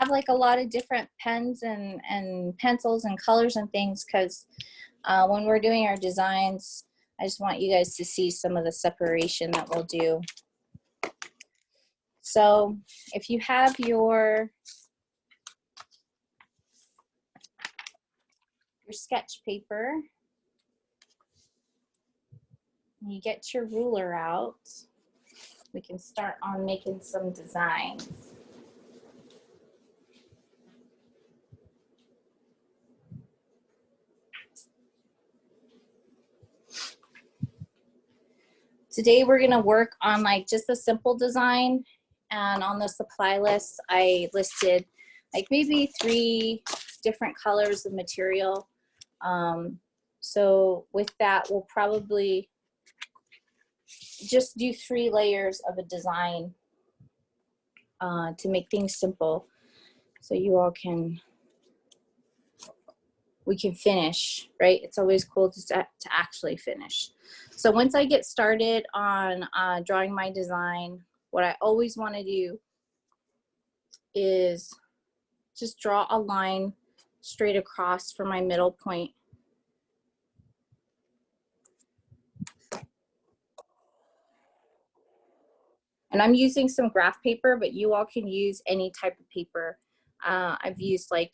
have like a lot of different pens and pencils and colors and things, because when we're doing our designs, I just want you guys to see some of the separation that we'll do. So if you have your sketch paper, you get your ruler out, we can start on making some designs. Today we're gonna work on like just a simple design, and on the supply list I listed like maybe 3 different colors of material. So with that, we'll probably just do 3 layers of a design to make things simple, so you all we can finish, right? It's always cool to actually finish. So once I get started on drawing my design, what I always want to do is just draw a line straight across from my middle point. And I'm using some graph paper, but you all can use any type of paper. I've used like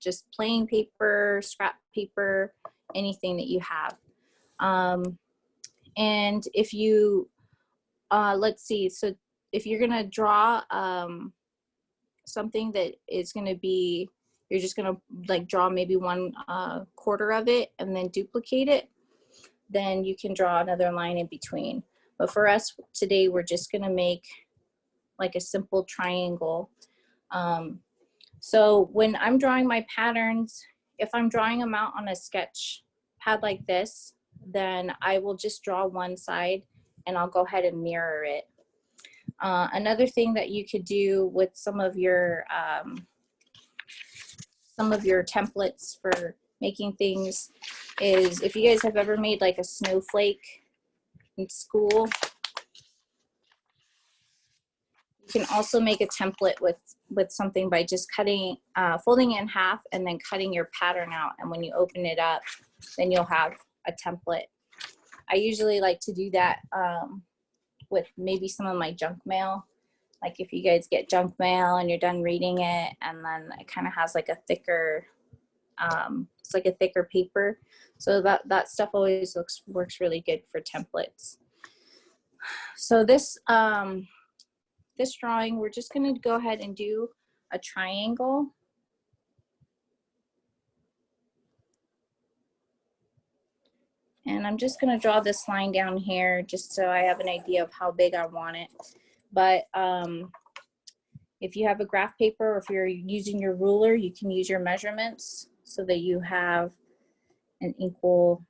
just plain paper, scrap paper, anything that you have. And if you, let's see, so if you're gonna draw something that is gonna be, you're just gonna like draw maybe 1/4 of it and then duplicate it, then you can draw another line in between. But for us today, we're just gonna make like a simple triangle. So when I'm drawing my patterns, if I'm drawing them out on a sketch pad like this, then I will just draw one side and I'll go ahead and mirror it. Another thing that you could do with some of your templates for making things is, if you guys have ever made like a snowflake in school, you can also make a template with something by just cutting, folding it in half and then cutting your pattern out. And when you open it up, then you'll have a template. I usually like to do that with maybe some of my junk mail. Like if you guys get junk mail and you're done reading it, and then it kind of has like a thicker, it's like a thicker paper. So that stuff always works really good for templates. So this drawing, we're just gonna go ahead and do a triangle. And I'm just gonna draw this line down here just so I have an idea of how big I want it. But if you have a graph paper, or if you're using your ruler, you can use your measurements so that you have an equal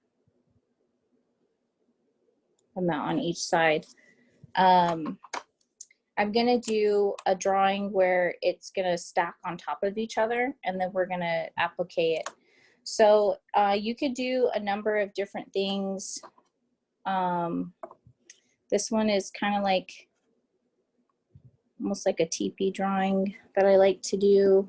amount on each side. I'm gonna do a drawing where it's gonna stack on top of each other, and then we're gonna applique it. So you could do a number of different things. This one is kind of like, almost like a teepee drawing that I like to do.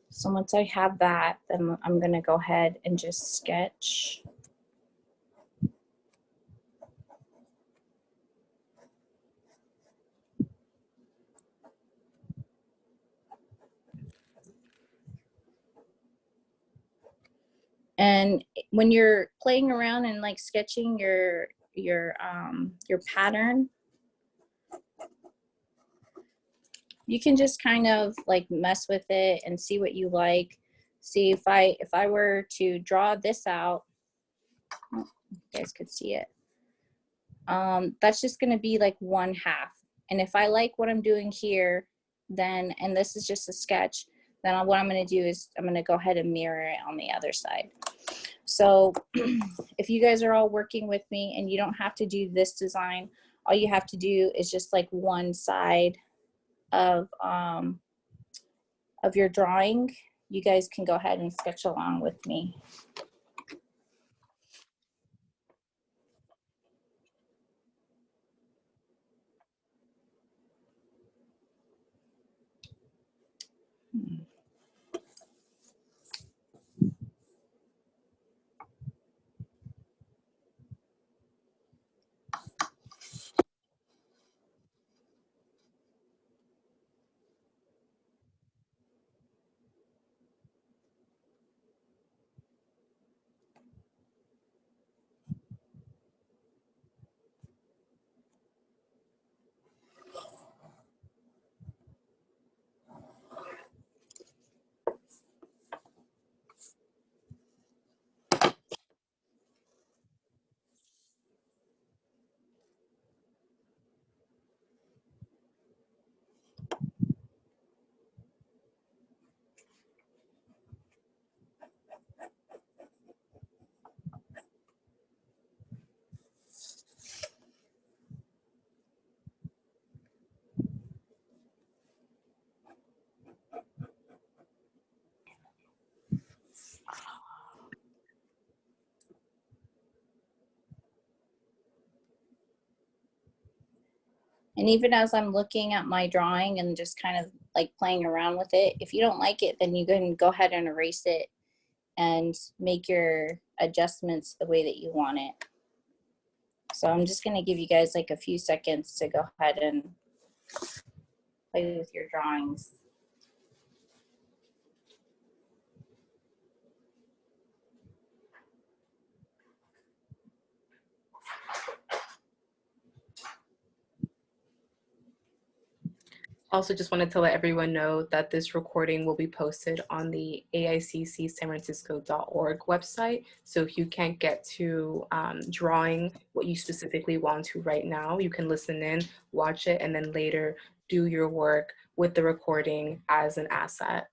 So once I have that, then I'm gonna go ahead and just sketch. And when you're playing around and like sketching your pattern, you can just kind of like mess with it and see what you like. See, if I were to draw this out, oh, you guys could see it. That's just gonna be like 1/2. And if I like what I'm doing here, then, and this is just a sketch, then what I'm gonna do is I'm gonna go ahead and mirror it on the other side. So if you guys are all working with me and you don't have to do this design, all you have to do is just like one side of your drawing. You guys can go ahead and sketch along with me. And even as I'm looking at my drawing and just kind of like playing around with it, if you don't like it, then you can go ahead and erase it and make your adjustments the way that you want it. So I'm just gonna give you guys like a few seconds to go ahead and play with your drawings. Also, just wanted to let everyone know that this recording will be posted on the AICCSanFrancisco.org website. So if you can't get to drawing what you specifically want to right now, you can listen in, watch it, and then later do your work with the recording as an asset.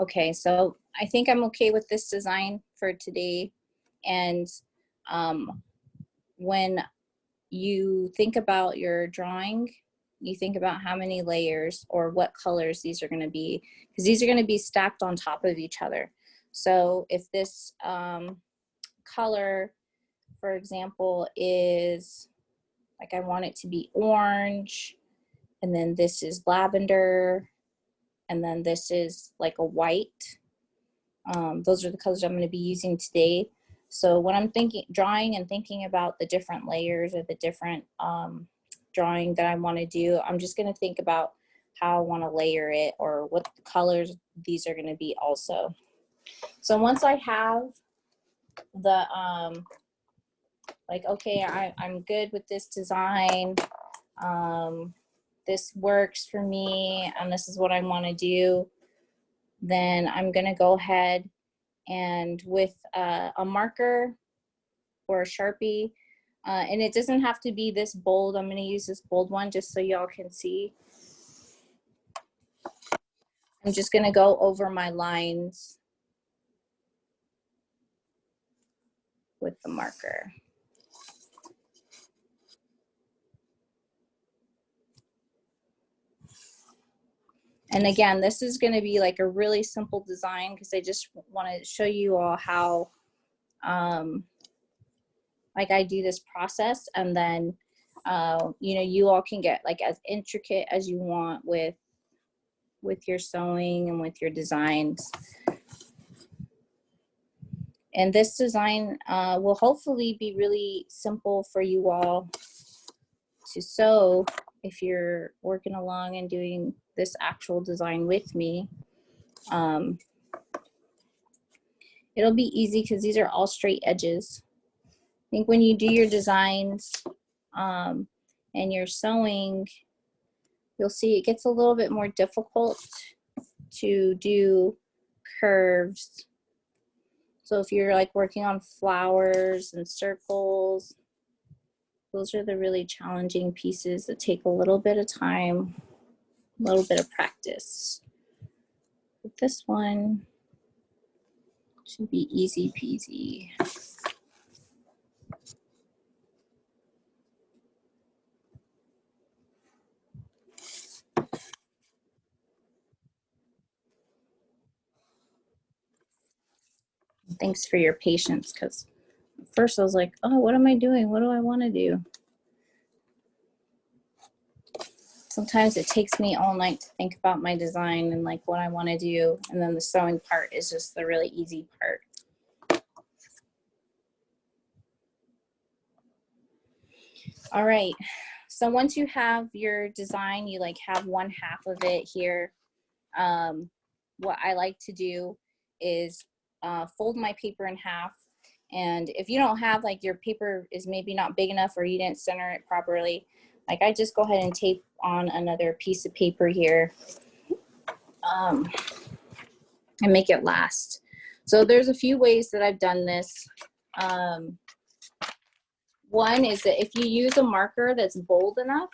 Okay, so I think I'm okay with this design for today. And when you think about your drawing, you think about how many layers or what colors these are going to be, because these are going to be stacked on top of each other. So if this color, for example, is like, I want it to be orange, and then this is lavender, and then this is like a white. Those are the colors I'm going to be using today. So when I'm drawing and thinking about the different layers or the different drawing that I want to do, I'm just going to think about how I want to layer it or what the colors these are going to be also. So once I have the, like, okay, I'm good with this design, this works for me, and this is what I want to do, then I'm going to go ahead and with a marker or a Sharpie, and it doesn't have to be this bold. I'm going to use this bold one just so y'all can see. I'm just going to go over my lines with the marker. And again, this is going to be like a really simple design because I just want to show you all how like I do this process, and then you know, you all can get like as intricate as you want with your sewing and with your designs. And this design will hopefully be really simple for you all to sew if you're working along and doing this actual design with me. It'll be easy because these are all straight edges. I think when you do your designs and you're sewing, you'll see it gets a little bit more difficult to do curves. So if you're like working on flowers and circles, those are the really challenging pieces that take a little bit of time, a little bit of practice. But this one should be easy peasy. Thanks for your patience, because at first I was like, oh, what am I doing? What do I want to do? Sometimes it takes me all night to think about my design and like what I want to do. And then the sewing part is just the really easy part. All right. So once you have your design, you like have one half of it here. What I like to do is fold my paper in half. And if you don't have, like, your paper is maybe not big enough or you didn't center it properly, Like I just go ahead and tape on another piece of paper here and make it last. So there's a few ways that I've done this. One is that if you use a marker that's bold enough,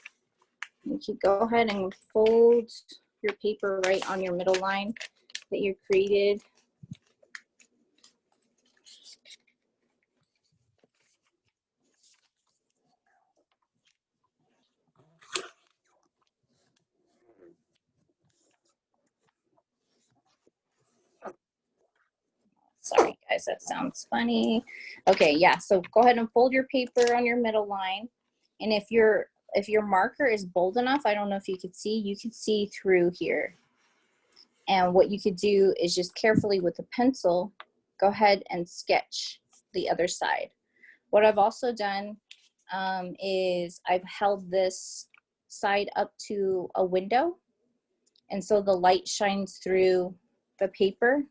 you can go ahead and fold your paper right on your middle line that you created. Sorry guys, that sounds funny. Okay, yeah, so go ahead and fold your paper on your middle line. And if your marker is bold enough, I don't know if you could see, you could see through here. And what you could do is just carefully with a pencil, go ahead and sketch the other side. What I've also done is I've held this side up to a window. And so the light shines through the paper.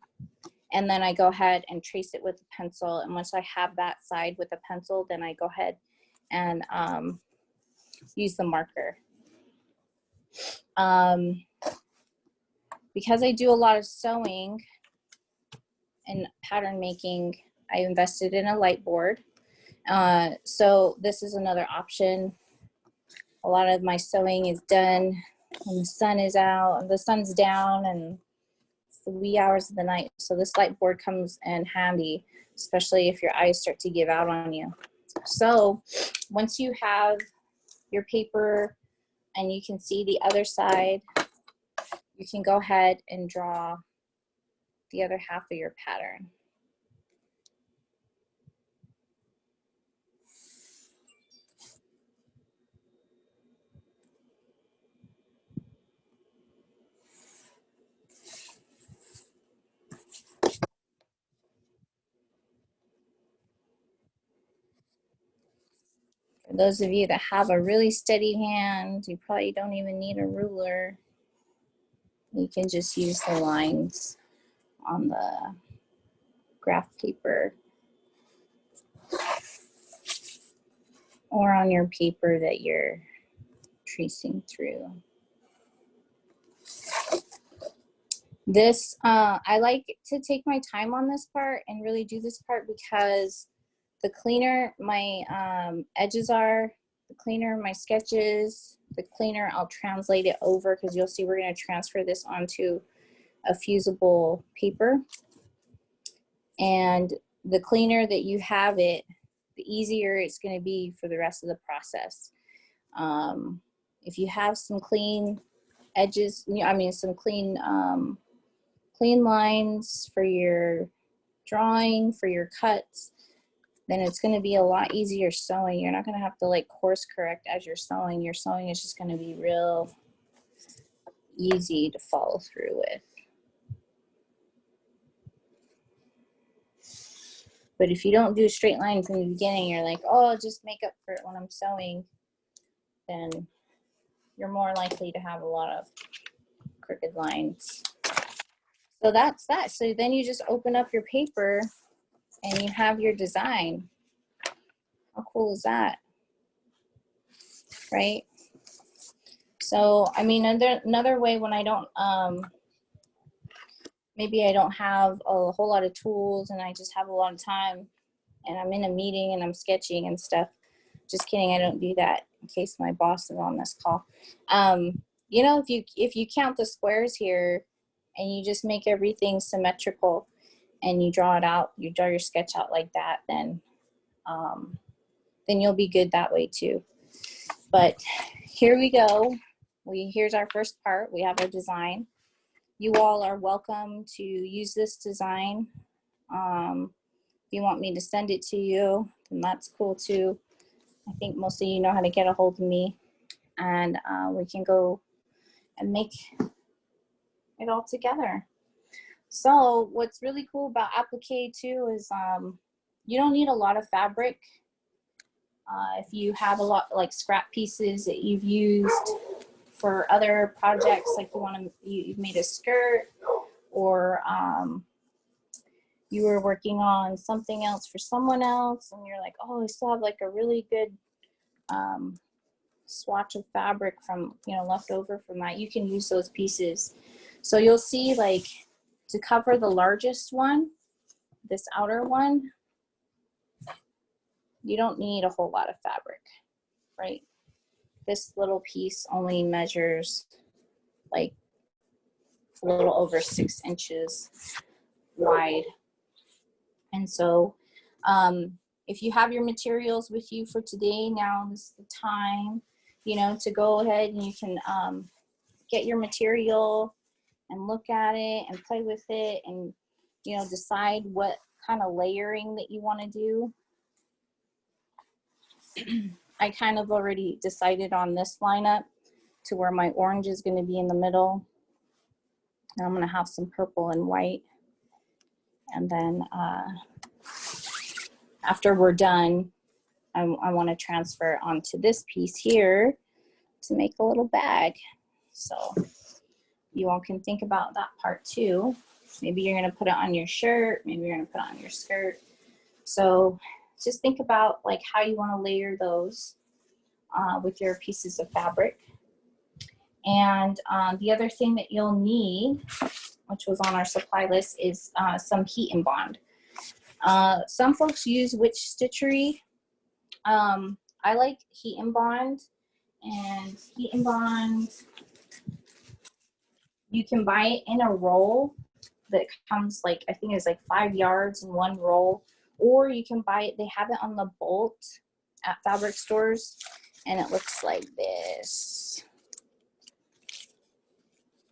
And then I go ahead and trace it with a pencil. And once I have that side with a pencil, then I go ahead and use the marker. Because I do a lot of sewing and pattern making, I invested in a light board. So this is another option. A lot of my sewing is done when the sun is out, the sun's down, and it's the wee hours of the night. So this light board comes in handy, especially if your eyes start to give out on you. So once you have your paper and you can see the other side, you can go ahead and draw the other half of your pattern. For those of you that have a really steady hand, you probably don't even need a ruler. You can just use the lines on the graph paper or on your paper that you're tracing through. This, I like to take my time on this part and really do this part because the cleaner my edges are, the cleaner my sketches, the cleaner I'll translate it over, because you'll see we're going to transfer this onto a fusible paper. And the cleaner that you have it, the easier it's going to be for the rest of the process. If you have some clean edges, I mean some clean lines for your drawing, for your cuts, then it's going to be a lot easier sewing. You're not going to have to like course correct as you're sewing. Your sewing is just going to be real easy to follow through with. But if you don't do a straight line from the beginning, you're like, oh, I'll just make up for it when I'm sewing, then you're more likely to have a lot of crooked lines. So that's that. So then you just open up your paper and you have your design. How cool is that? Right? So, I mean, another way when I don't, maybe I don't have a whole lot of tools and I just have a lot of time and I'm in a meeting and I'm sketching and stuff. Just kidding, I don't do that in case my boss is on this call. You know, if you count the squares here and you just make everything symmetrical and you draw it out, you draw your sketch out like that, then you'll be good that way too. But here we go. Here's our first part. We have our design. You all are welcome to use this design. If you want me to send it to you, then that's cool too. I think most of you know how to get a hold of me, and we can go and make it all together. So what's really cool about Appliqué too is you don't need a lot of fabric. If you have a lot like scrap pieces that you've used for other projects, like you've made a skirt, or you were working on something else for someone else and you're like, oh, I still have like a really good swatch of fabric from, you know, left over from that, you can use those pieces. So you'll see, like, to cover the largest one, this outer one, you don't need a whole lot of fabric, right? This little piece only measures like a little over 6 inches wide. And so if you have your materials with you for today, now is the time, you know, to go ahead and you can get your material and look at it and play with it and, you know, decide what kind of layering that you want to do. I kind of already decided on this lineup to where my orange is going to be in the middle. And I'm going to have some purple and white. And then after we're done, I want to transfer onto this piece here to make a little bag. So you all can think about that part too. Maybe you're going to put it on your shirt. Maybe you're going to put it on your skirt. So just think about like how you want to layer those with your pieces of fabric. And the other thing that you'll need, which was on our supply list, is some heat and bond. Some folks use witch stitchery. I like heat and bond. And heat and bond, you can buy it in a roll that comes like, I think it's like 5 yards in one roll. Or you can buy it, they have it on the bolt at fabric stores, and it looks like this.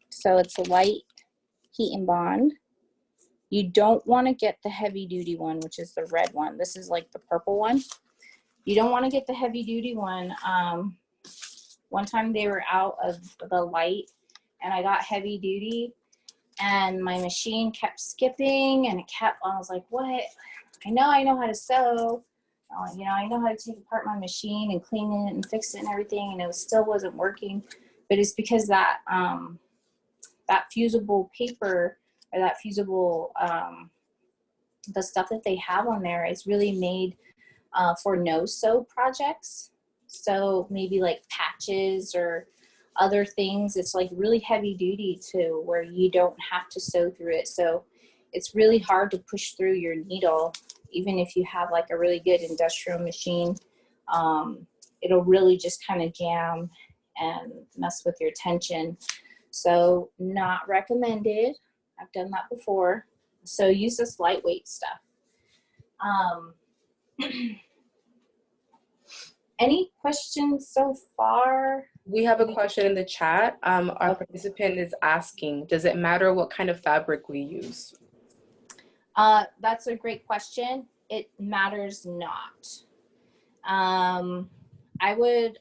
So it's a light heat and bond. You don't want to get the heavy duty one, which is the red one. This is like the purple one. You don't want to get the heavy duty one. One time they were out of the light and I got heavy duty and my machine kept skipping and I was like, what? I know how to sew. You know, I know how to take apart my machine and clean it and fix it and everything, and it still wasn't working. But it's because that that fusible paper or that fusible the stuff that they have on there is really made for no sew projects. So maybe like patches or other things, it's like really heavy duty to where you don't have to sew through it. So it's really hard to push through your needle, even if you have like a really good industrial machine. It'll really just kind of jam and mess with your tension. So not recommended. I've done that before. So use this lightweight stuff. Any questions so far? We have a question in the chat. Our participant is asking, does it matter what kind of fabric we use? That's a great question. It matters not. I would,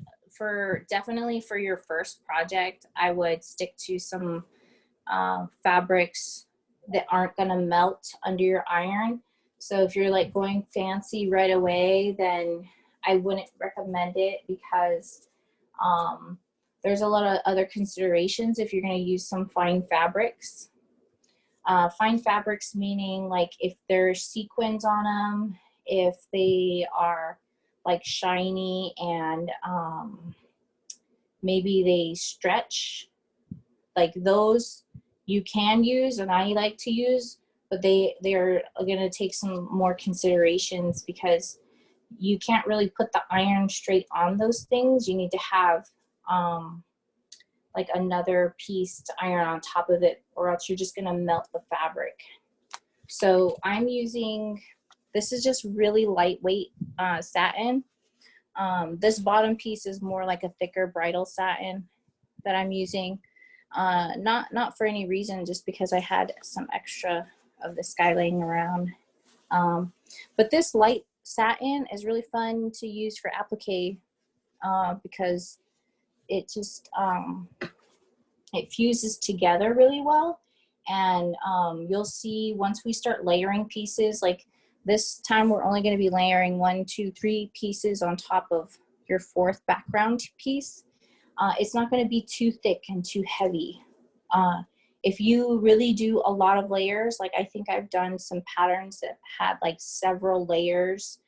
definitely for your first project, I would stick to some fabrics that aren't gonna melt under your iron. So if you're like going fancy right away, then I wouldn't recommend it because there's a lot of other considerations if you're gonna use some fine fabrics. Fine fabrics meaning like if there's sequins on them, if they are like shiny and maybe they stretch, like those you can use and I like to use, but they're gonna take some more considerations because you can't really put the iron straight on those things. You need to have like another piece to iron on top of it, or else you're just gonna melt the fabric. So I'm using, this is just really lightweight satin. This bottom piece is more like a thicker bridal satin that I'm using. Not for any reason, just because I had some extra of the sky laying around. But this light satin is really fun to use for applique because it just it fuses together really well. And you'll see once we start layering pieces, like this time we're only going to be layering 1, 2, 3 pieces on top of your 4th background piece. It's not going to be too thick and too heavy. If you really do a lot of layers, like I think I've done some patterns that had like several layers,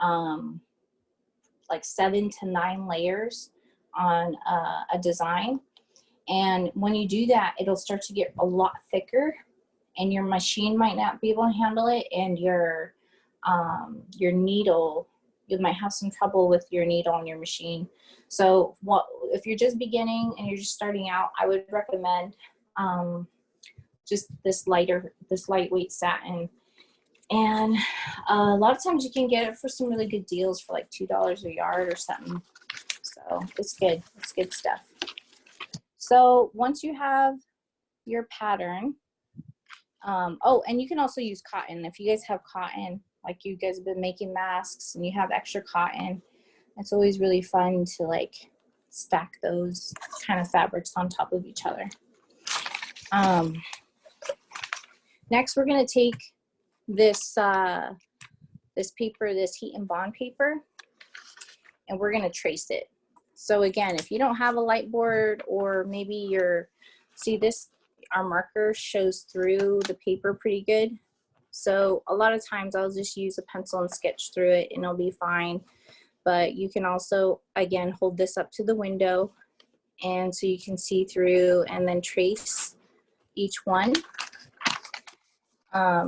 like 7 to 9 layers. a design. And when you do that, it'll start to get a lot thicker, and your machine might not be able to handle it, and your needle, you might have some trouble with your needle on your machine. So if you're just beginning and you're just starting out, I would recommend just this lightweight satin. And a lot of times you can get it for some really good deals for like $2 a yard or something. So it's good. It's good stuff. So once you have your pattern, oh, and you can also use cotton. If you guys have cotton, like you guys have been making masks and you have extra cotton, it's always really fun to like stack those kind of fabrics on top of each other. Next, we're going to take this this paper, this heat and bond paper, and we're going to trace it. So again, if you don't have a light board, or maybe see this, our marker shows through the paper pretty good. So a lot of times I'll just use a pencil and sketch through it and it'll be fine. But you can also, again, hold this up to the window, and so you can see through and then trace each one. I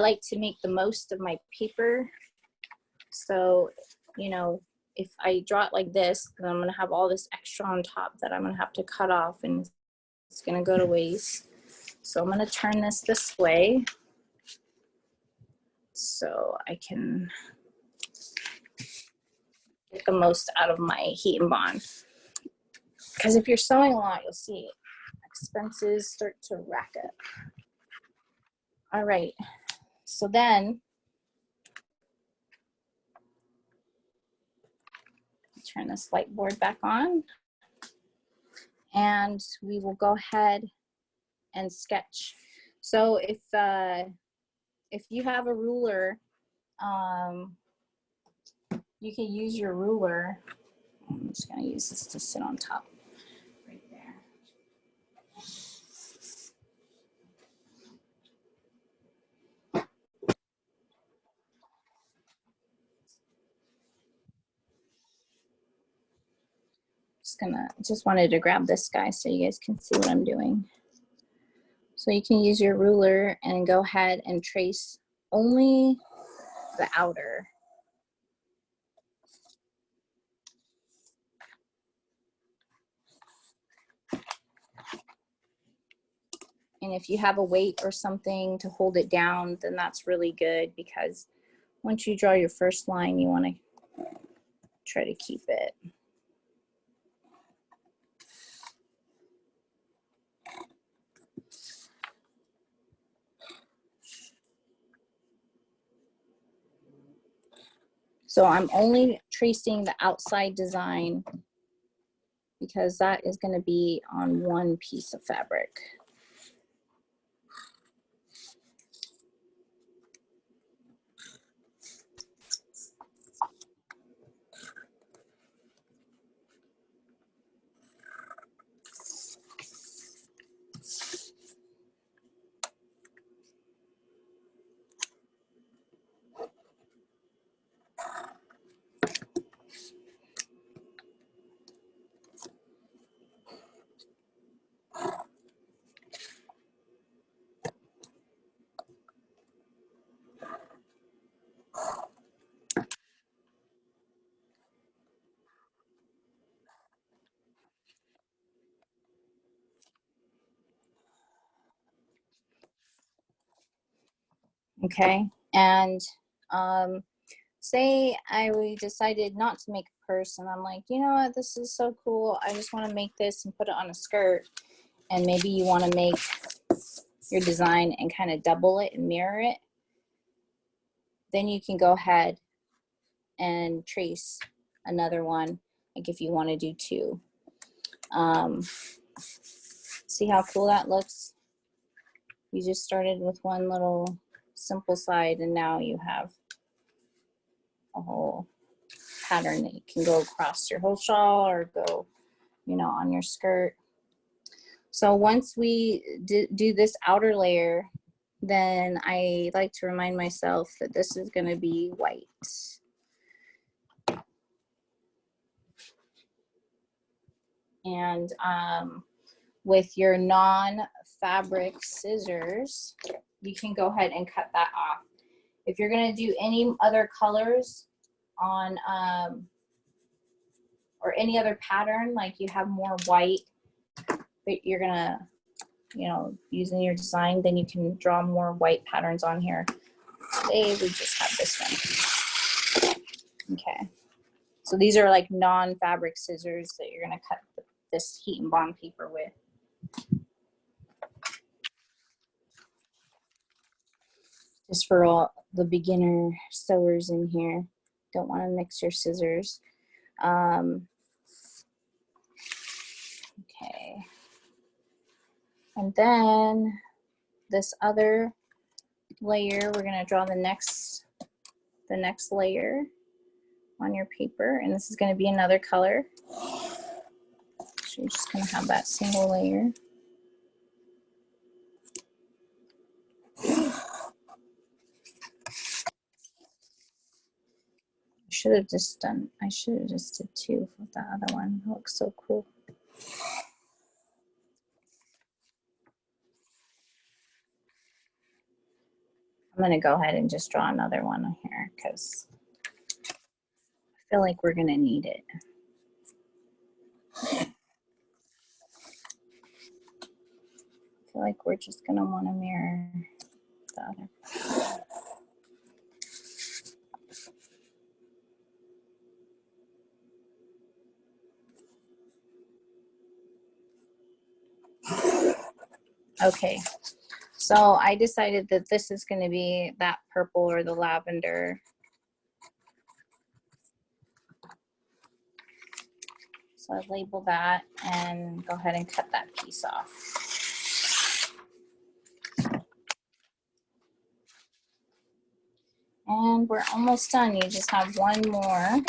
like to make the most of my paper. So, you know, if I draw it like this, then I'm going to have all this extra on top that I'm going to have to cut off, and it's going to go to waste. So I'm going to turn this way so I can get the most out of my heat and bond. Because if you're sewing a lot, you'll see expenses start to rack up. All right, so then turn this light board back on, and we will go ahead and sketch. So if you have a ruler, you can use your ruler. I'm just going to use this to sit on top right there. Just wanted to grab this guy so you guys can see what I'm doing. So you can use your ruler and go ahead and trace only the outer. And if you have a weight or something to hold it down, then that's really good, because once you draw your first line, you want to try to keep it. So I'm only tracing the outside design because that is going to be on one piece of fabric. Okay, and say we decided not to make a purse, and I'm like, you know what, this is so cool, I just want to make this and put it on a skirt. And maybe you want to make your design and kind of double it and mirror it. Then you can go ahead and trace another one, like if you want to do two. See how cool that looks? You just started with one little simple side, and now you have a whole pattern that you can go across your whole shawl or go, you know, on your skirt. So once we do this outer layer, then I like to remind myself that this is going to be white. And with your non-fabric scissors, you can go ahead and cut that off. If you're gonna do any other colors on, or any other pattern, like you have more white that you're gonna, you know, use in your design, then you can draw more white patterns on here. Today we just have this one. Okay. So these are like non-fabric scissors that you're gonna cut this heat and bond paper with. Just for all the beginner sewers in here, don't want to mix your scissors. Okay. And then this other layer, we're gonna draw the next layer on your paper, and this is gonna be another color. So you're just gonna have that single layer. I should have just did two with that other one. It looks so cool. I'm gonna go ahead and just draw another one here because I feel like we're gonna need it. I feel like we're just gonna want to mirror the other. Okay, so I decided that this is going to be that purple or the lavender. So I label that and go ahead and cut that piece off. And we're almost done. You just have one more.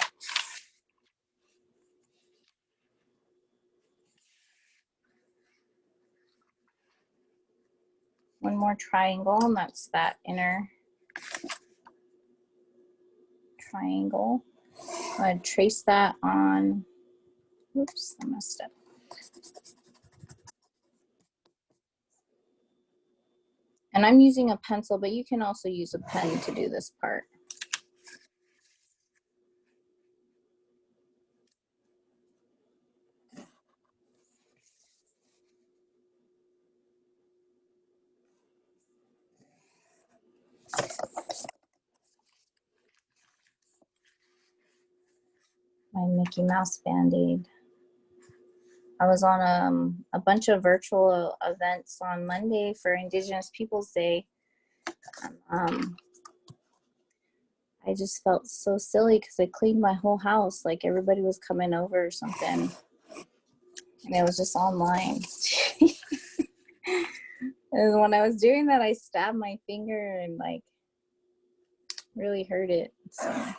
One more triangle, and that's that inner triangle. I'm going to trace that on, oops, I messed up. And I'm using a pencil, but you can also use a pen to do this part. My Mickey Mouse Band-Aid. I was on a bunch of virtual events on Monday for Indigenous Peoples Day. I just felt so silly because I cleaned my whole house, like everybody was coming over or something. And it was just online. And when I was doing that, I stabbed my finger and like really hurt it. So that's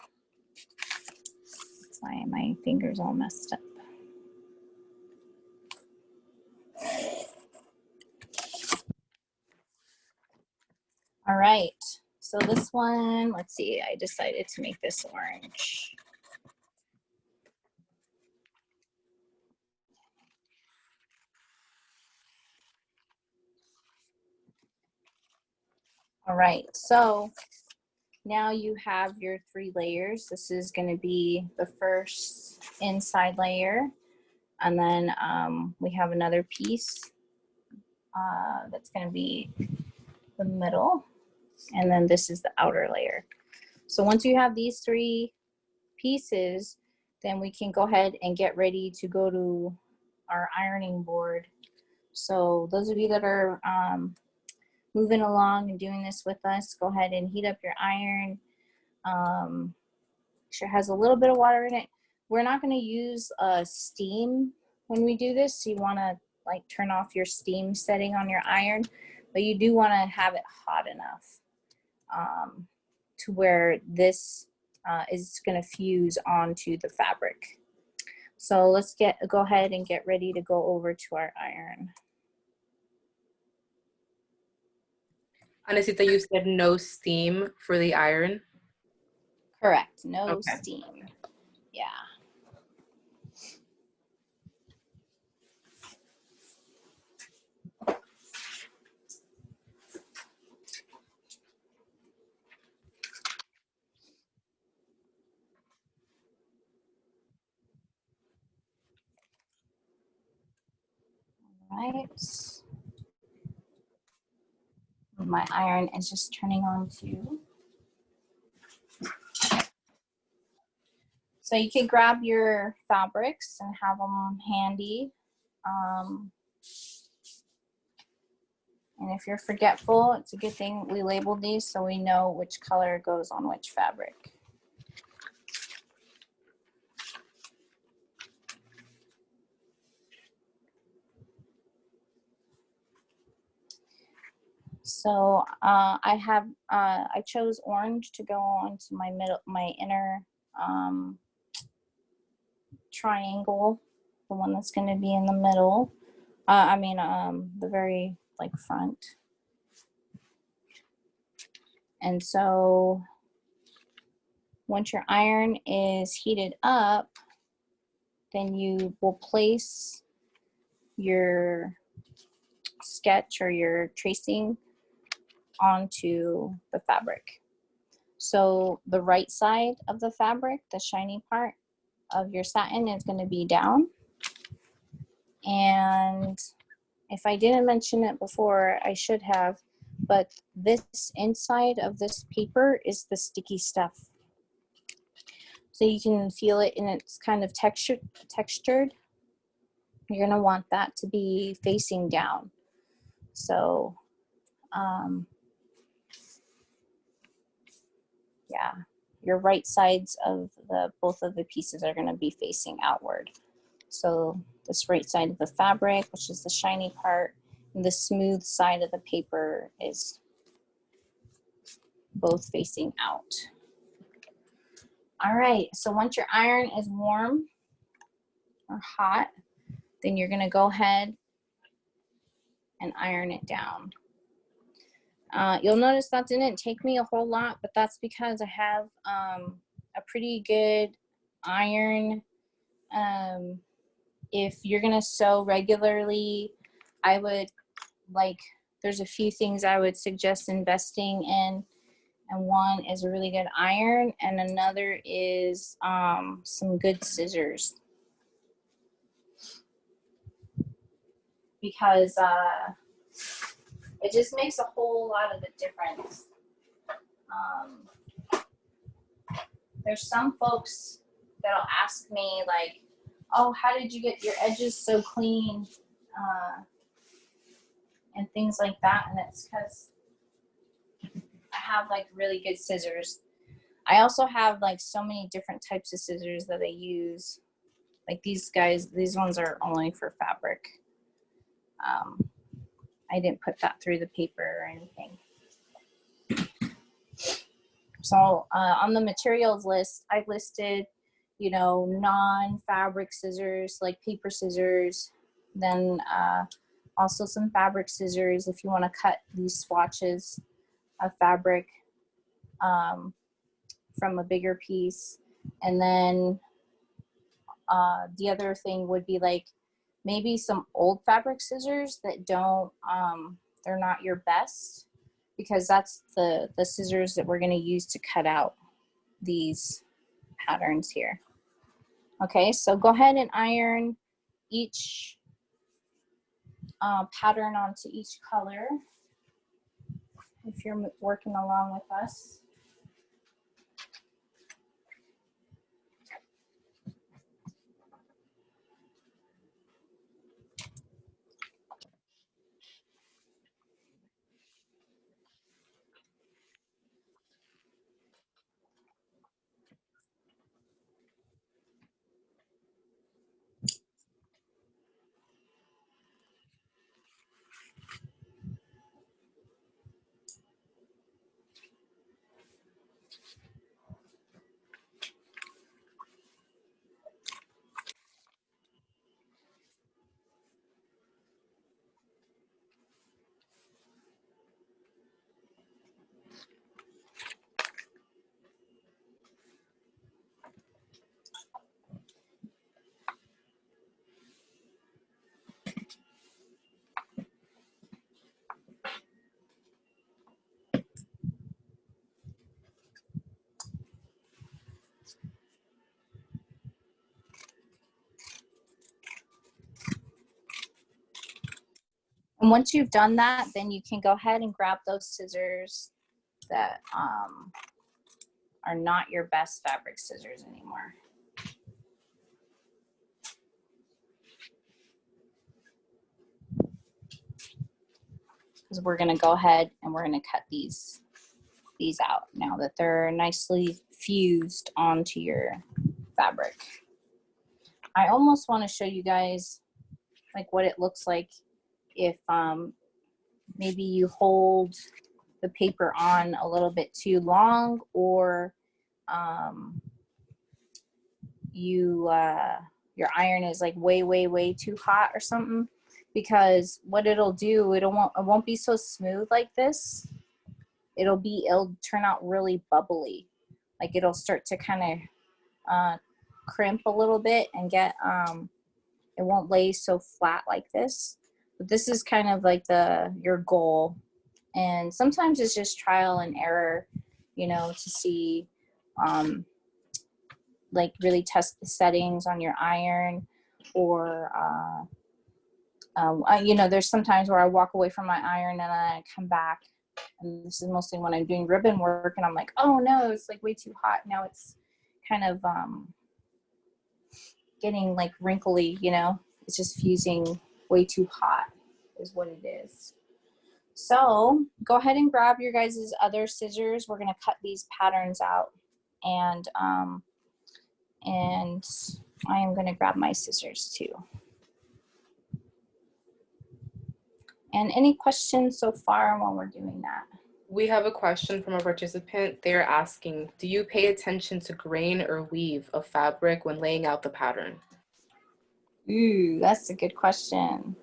why my finger's all messed up. All right, so this one, let's see, I decided to make this orange. All right, so now you have your 3 layers. This is going to be the first inside layer, and then we have another piece that's going to be the middle, and then this is the outer layer. So once you have these 3 pieces, then we can go ahead and get ready to go to our ironing board. So those of you that are moving along and doing this with us, go ahead and heat up your iron. Sure has a little bit of water in it. We're not going to use steam when we do this. So you want to like turn off your steam setting on your iron, but you do want to have it hot enough to where this is going to fuse onto the fabric. So let's go ahead and get ready to go over to our iron. Anisita, you said no steam for the iron? Correct, no Okay. steam. Yeah. right. My iron is just turning on too. So you can grab your fabrics and have them handy. And if you're forgetful, it's a good thing we labeled these so we know which color goes on which fabric. So I chose orange to go on to my inner triangle, the one that's going to be in the middle. The very like front. And so once your iron is heated up, then you will place your sketch or your tracing onto the fabric. So the right side of the fabric, the shiny part of your satin, is going to be down. And if I didn't mention it before, I should have, but this inside of this paper is the sticky stuff. So you can feel it, and it's kind of textured. You're going to want that to be facing down. So yeah, your right sides of both of the pieces are going to be facing outward. So this right side of the fabric, which is the shiny part, and the smooth side of the paper is both facing out. All right, so once your iron is warm or hot, then you're going to go ahead and iron it down. You'll notice that didn't take me a whole lot, but that's because I have a pretty good iron. If you're gonna sew regularly, there's a few things I would suggest investing in, and one is a really good iron, and another is some good scissors, because it just makes a whole lot of the difference. There's some folks that'll ask me like, oh, how did you get your edges so clean? And things like that. And it's because I have like really good scissors. I also have like so many different types of scissors that I use. Like these ones are only for fabric. I didn't put that through the paper or anything. So on the materials list, I listed, non-fabric scissors like paper scissors, then also some fabric scissors if you want to cut these swatches of fabric from a bigger piece. And then the other thing would be like maybe some old fabric scissors that don't, they're not your best, because that's the scissors that we're going to use to cut out these patterns here. Okay, so go ahead and iron each pattern onto each color if you're working along with us. And once you've done that, then you can go ahead and grab those scissors that are not your best fabric scissors anymore. Because we're going to go ahead and we're going to cut these out now that they're nicely fused onto your fabric. I almost want to show you guys like what it looks like if maybe you hold the paper on a little bit too long, or your iron is like way too hot or something, because what it'll do, it won't be so smooth like this. It'll turn out really bubbly. Like it'll start to kind of crimp a little bit and get it won't lay so flat like this. But this is kind of like your goal. And sometimes it's just trial and error, you know, to see like really test the settings on your iron, or you know, there's sometimes where I walk away from my iron and then I come back, and this is mostly when I'm doing ribbon work and I'm like, oh no, it's like way too hot. Now it's kind of getting like wrinkly, you know, it's just fusing way too hot is what it is. So go ahead and grab your guys' other scissors. We're going to cut these patterns out, and I am going to grab my scissors too. And any questions so far while we're doing that? We have a question from a participant. They're asking, do you pay attention to grain or weave of fabric when laying out the pattern? Ooh, that's a good question.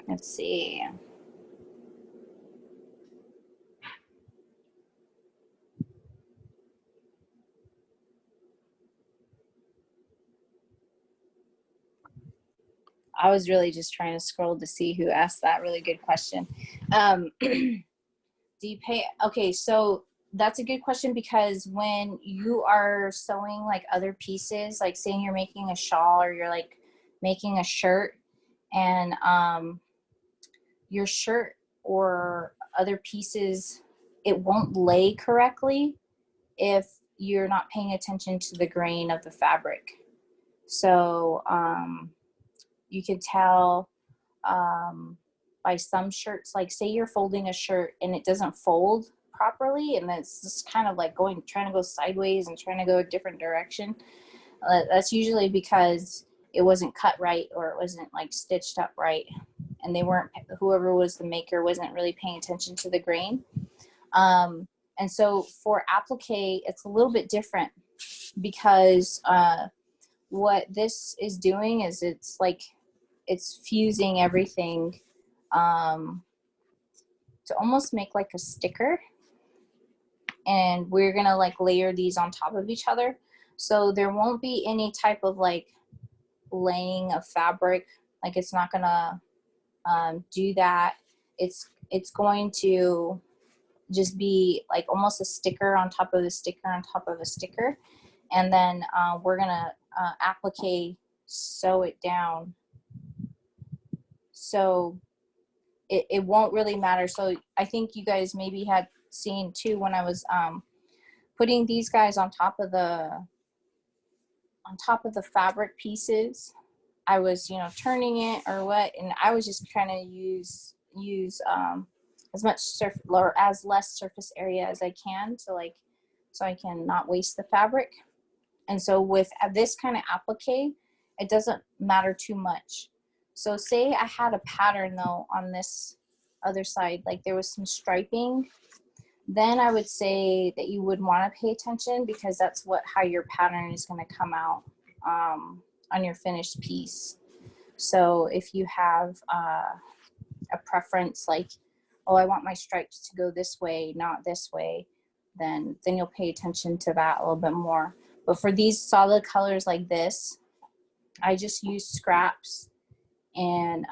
Let's see. I was really just trying to scroll to see who asked that really good question. Do you pay? Okay, so that's a good question, because when you are sewing like other pieces, like saying you're making a shawl or you're like making a shirt, and your shirt or other pieces, it won't lay correctly if you're not paying attention to the grain of the fabric. So you can tell by some shirts, like say you're folding a shirt and it doesn't fold properly, and it's just kind of like trying to go sideways and trying to go a different direction. That's usually because it wasn't cut right, or it wasn't like stitched up right, and whoever was the maker wasn't really paying attention to the grain. And so for applique, it's a little bit different, because what this is doing is it's fusing everything to almost make like a sticker, and we're gonna like layer these on top of each other, so there won't be any type of like laying of fabric. Like it's not gonna do that. It's going to just be like almost a sticker on top of a sticker on top of a sticker, and then we're gonna applique, sew it down. So it won't really matter. So I think you guys maybe had seen too, when I was putting these guys on top of the fabric pieces, I was, you know, turning it or what, and I was just trying to use as much or as less surface area as I can, so I can not waste the fabric. And so with this kind of applique, it doesn't matter too much. So say I had a pattern though on this other side, like there was some striping, then I would say that you would want to pay attention, because that's how your pattern is going to come out on your finished piece. So if you have a preference, like, oh, I want my stripes to go this way, not this way, then you'll pay attention to that a little bit more. But for these solid colors like this, I just use scraps, and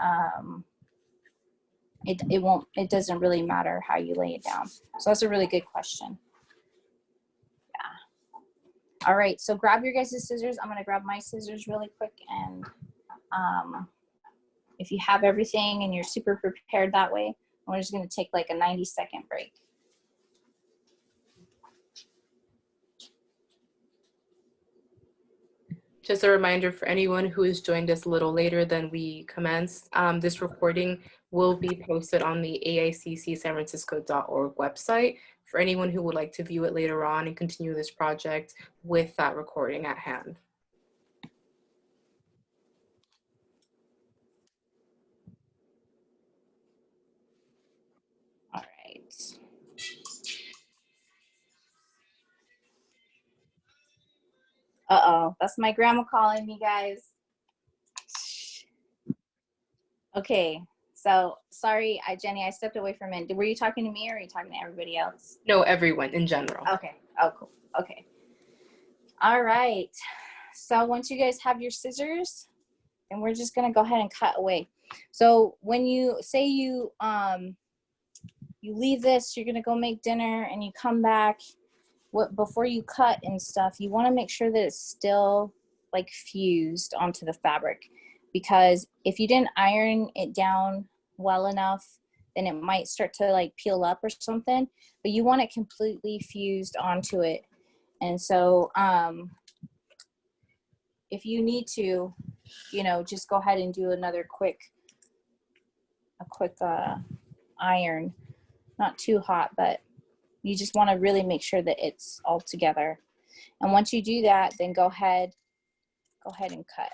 it doesn't really matter how you lay it down. So that's a really good question. Yeah. All right, so grab your guys' scissors. I'm gonna grab my scissors really quick, and if you have everything and you're super prepared that way. We're just going to take like a 90-second break. Just a reminder for anyone who has joined us a little later than we commenced, this recording will be posted on the aiccsanfrancisco.org website for anyone who would like to view it later on and continue this project with that recording at hand. All right. Uh-oh, that's my grandma calling me, guys. Okay, so sorry, Jenny, I stepped away for a minute. Were you talking to me or are you talking to everybody else? No, everyone in general. Okay, oh, cool, okay. All right, so once you guys have your scissors, then we're just gonna go ahead and cut away. So when you say you leave this, you're gonna go make dinner and you come back, before you cut and stuff, you wanna make sure that it's still like fused onto the fabric, because if you didn't iron it down well enough, then it might start to like peel up or something, but you want it completely fused onto it. And so if you need to, you know, just go ahead and do another quick iron, not too hot, but you just want to really make sure that it's all together. And once you do that, then go ahead and cut.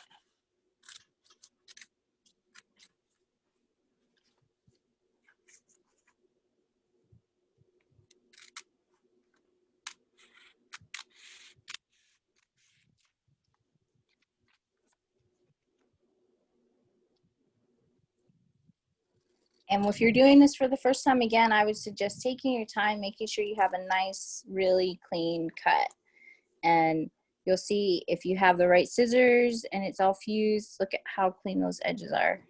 And if you're doing this for the first time, again, I would suggest taking your time, making sure you have a nice, really clean cut. And you'll see if you have the right scissors and it's all fused, look at how clean those edges are.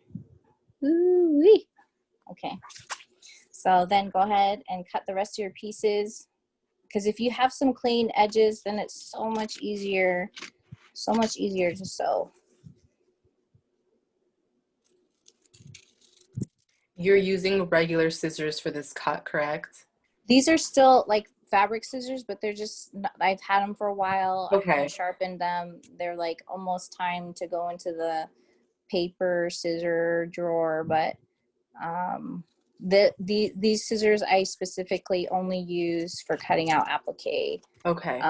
Ooh-wee. Okay, so then go ahead and cut the rest of your pieces, because if you have some clean edges, then it's so much easier to sew. You're using regular scissors for this cut, correct? These are still like fabric scissors, but they're just, I've had them for a while. Okay. I haven't sharpened them. They're like almost time to go into the paper scissor drawer, but these scissors I specifically only use for cutting out applique. Okay.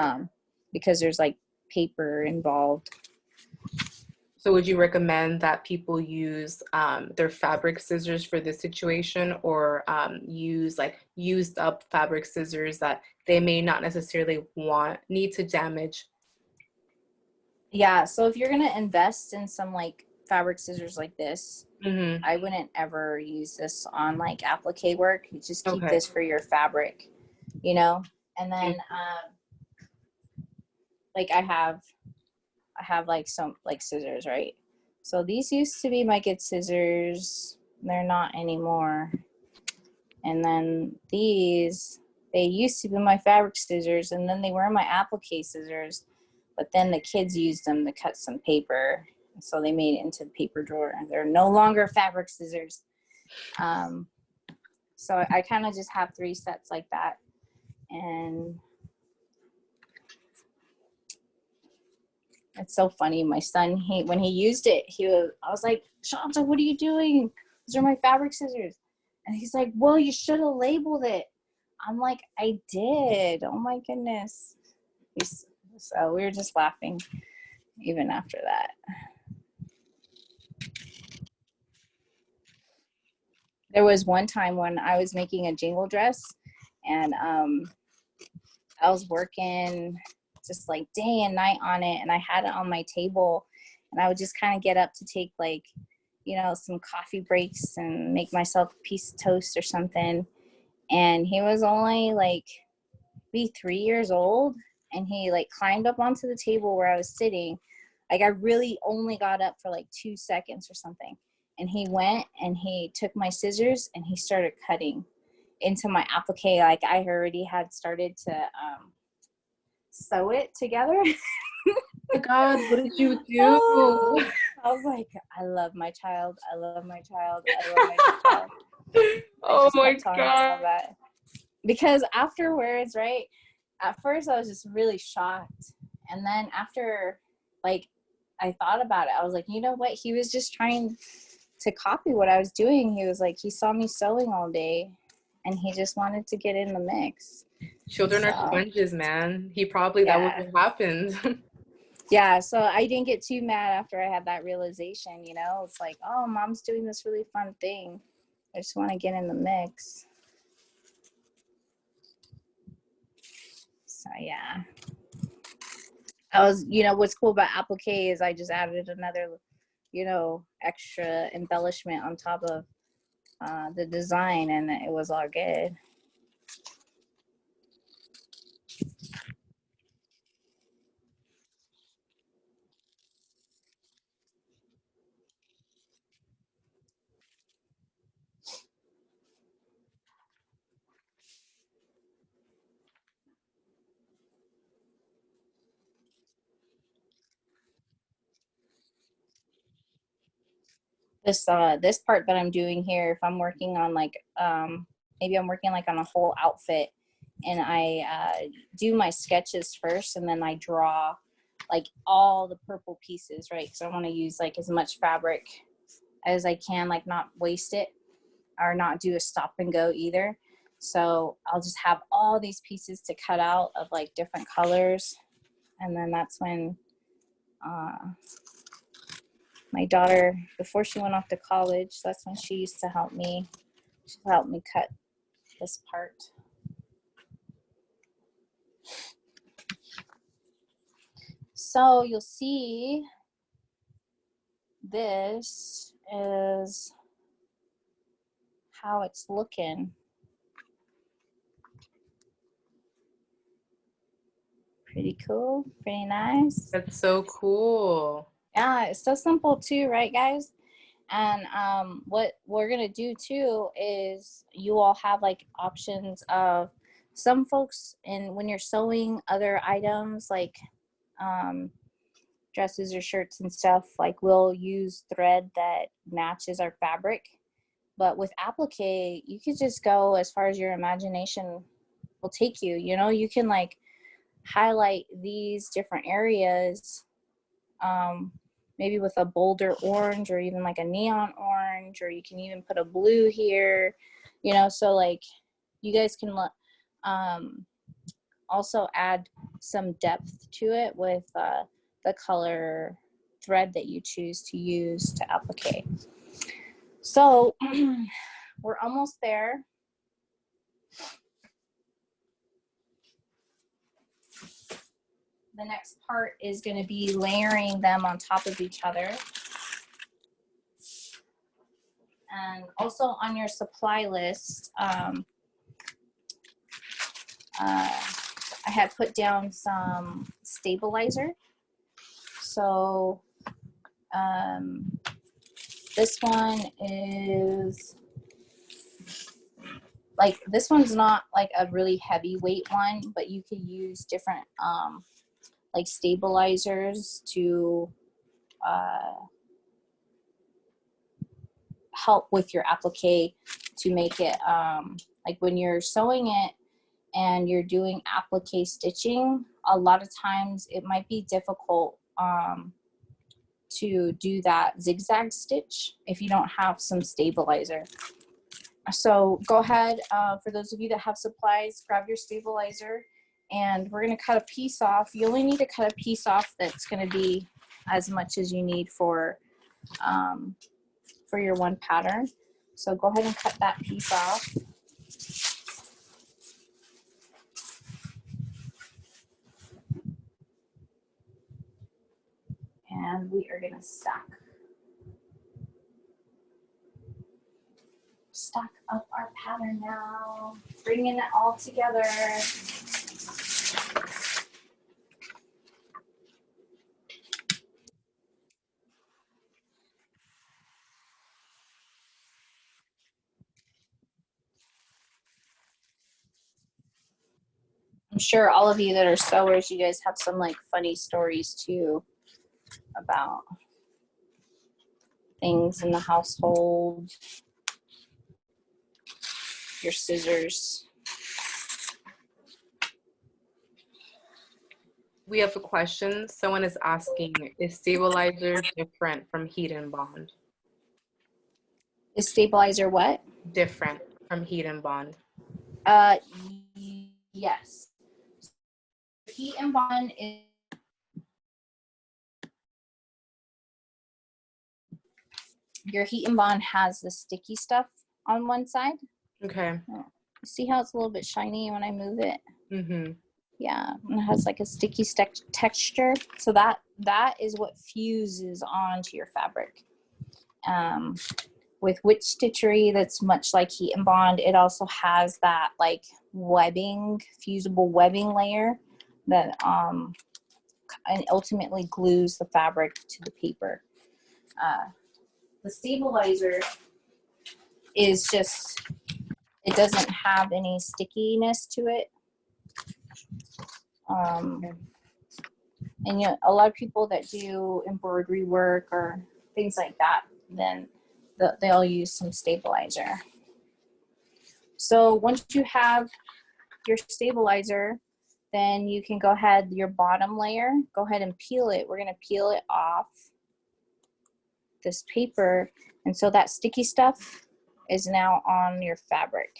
Because there's like paper involved. So would you recommend that people use their fabric scissors for this situation, or use like used up fabric scissors that they may not necessarily need to damage? Yeah, so if you're gonna invest in some like fabric scissors like this, Mm-hmm. I wouldn't ever use this on like applique work. You just keep Okay. this for your fabric, you know. And then like I have like some like scissors, right? So these used to be my good scissors. They're not anymore. And then these, they used to be my fabric scissors, and then they were my applique scissors, but then the kids used them to cut some paper, and so they made it into the paper drawer. They're no longer fabric scissors. So I kind of just have 3 sets like that. And it's so funny. My son, when he used it, I was like, Shanta, what are you doing? Those are my fabric scissors. And he's like, well, you should have labeled it. I'm like, I did. Oh my goodness. So we were just laughing even after that. There was one time when I was making a jingle dress, and I was working just like day and night on it, and I had it on my table, and I would just kind of get up to take like, you know, some coffee breaks and make myself a piece of toast or something. And he was only like maybe 3 years old, and he like climbed up onto the table where I was sitting. Like I really only got up for like 2 seconds or something. And he went and he took my scissors and he started cutting into my applique. Like I already had started to sew it together. Oh my God, what did you do? Oh, I was like, I love my child. I love my child. I love my child. I Oh just my kept telling myself God. that. Because afterwards, right, at first I was just really shocked. And then after, like, I thought about it, I was like, you know what? He was just trying to copy what I was doing. He was like, he saw me sewing all day and he just wanted to get in the mix. Children are So, sponges, man. That was yeah. what happened. Yeah. So I didn't get too mad after I had that realization, you know? It's like, oh, mom's doing this really fun thing. I just want to get in the mix. So, yeah. What's cool about Applique is I just added another, extra embellishment on top of the design, and it was all good. This part that I'm doing here, if I'm working on like maybe I'm working like on a whole outfit, and I do my sketches first, and then I draw like all the purple pieces, right? Because I want to use like as much fabric as I can, like not waste it or not do a stop and go either. So I'll just have all these pieces to cut out of like different colors, and then that's when uh, my daughter, before she went off to college, that's when she used to help me. She helped me cut this part. So you'll see this is how it's looking. Pretty cool, pretty nice. That's so cool. Yeah, it's so simple too, right, guys? And what we're gonna do too is you all have like options of some folks, and when you're sewing other items like dresses or shirts and stuff, like we'll use thread that matches our fabric. But with applique, you could just go as far as your imagination will take you. You can like highlight these different areas, maybe with a bolder orange or even like a neon orange, or you can even put a blue here, so like you guys can also add some depth to it with the color thread that you choose to use to applique. So we're almost there. The next part is going to be layering them on top of each other. And also on your supply list, I had put down some stabilizer. So this one is like, this one's not like a really heavyweight one, but you could use different like stabilizers to help with your applique, to make it like when you're sewing it and you're doing applique stitching, a lot of times it might be difficult to do that zigzag stitch if you don't have some stabilizer. So go ahead, for those of you that have supplies, grab your stabilizer, and we're going to cut a piece off. You only need to cut a piece off that's going to be as much as you need for your one pattern. So go ahead and cut that piece off. And we are going to stack up our pattern now, bringing it all together. I'm sure all of you that are sewers, you guys have some like funny stories too about things in the household, your scissors. We have a question. Someone is asking, is stabilizer different from heat and bond? Is stabilizer what? Different from heat and bond. Yes. Heat and bond is your heat and bond has the sticky stuff on one side. Okay. See how it's a little bit shiny when I move it? Mm-hmm. Yeah, and it has like a sticky texture. So that is what fuses onto your fabric. With witch stitchery, that's much like heat and bond. It also has that like webbing, fusible webbing layer that and ultimately glues the fabric to the paper. The stabilizer is just, it doesn't have any stickiness to it. And you know, a lot of people that do embroidery work or things like that, then they'll use some stabilizer. So once you have your stabilizer, then you can go ahead, your bottom layer, go ahead and peel it. We're gonna peel it off this paper. And so that sticky stuff is now on your fabric,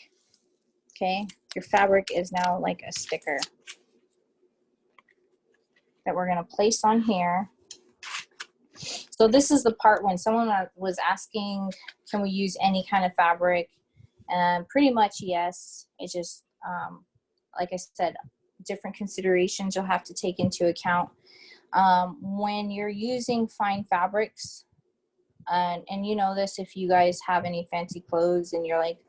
okay? Your fabric is now like a sticker that we're gonna place on here. So this is the part when someone was asking, can we use any kind of fabric? And pretty much yes. It's just, like I said, different considerations you'll have to take into account. When you're using fine fabrics, and you know this if you guys have any fancy clothes and you're like,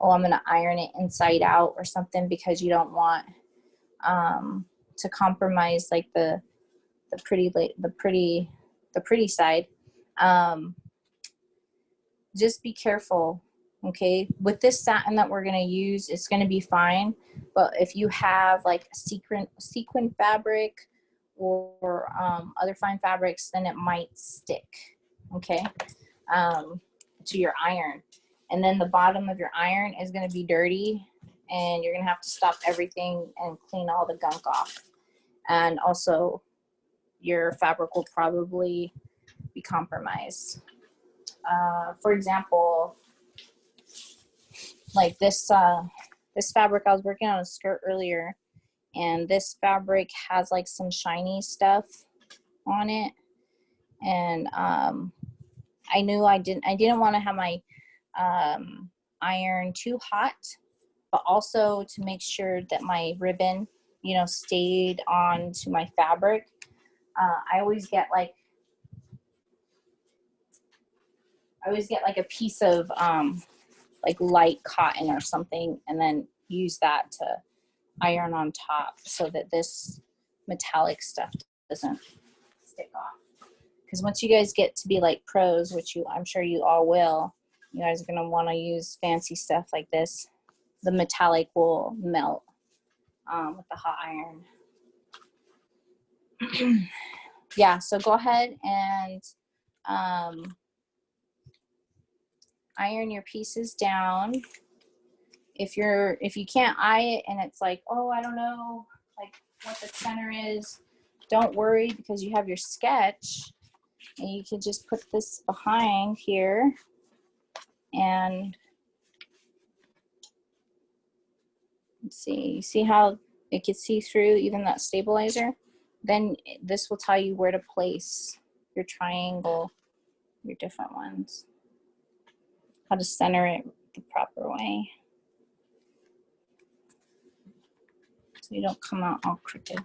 oh, I'm gonna iron it inside out or something because you don't want to compromise like the pretty side. Just be careful, okay? With this satin that we're gonna use, it's gonna be fine. But if you have like a sequin fabric or other fine fabrics, then it might stick, okay, to your iron. And then the bottom of your iron is gonna be dirty and you're gonna have to stop everything and clean all the gunk off. And also your fabric will probably be compromised. For example, like this fabric, I was working on a skirt earlier, and this fabric has like some shiny stuff on it, and I knew I didn't want to have my iron too hot, but also to make sure that my ribbon, you know, stayed on to my fabric. I always get like a piece of like light cotton or something, and then use that to iron on top so that this metallic stuff doesn't stick off. Because once you guys get to be like pros, which I'm sure you all will, you guys are gonna want to use fancy stuff like this. The metallic will melt with the hot iron. Yeah, so go ahead and iron your pieces down. If you can't eye it and it's like, oh, I don't know like what the center is, don't worry, because you have your sketch and you can just put this behind here and let's see, you see how it can see through even that stabilizer? Then this will tell you where to place your triangle, your different ones, how to center it the proper way so you don't come out all crooked.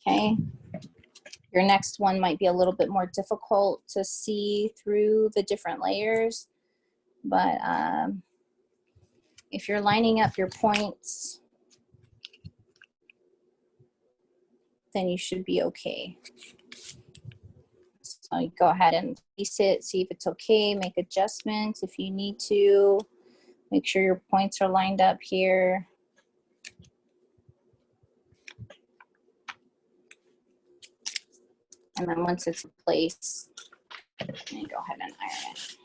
Okay, your next one might be a little bit more difficult to see through the different layers, but if you're lining up your points, then you should be okay. So you go ahead and place it, see if it's okay, make adjustments if you need to, make sure your points are lined up here. And then once it's in place, I'm gonna go ahead and iron it.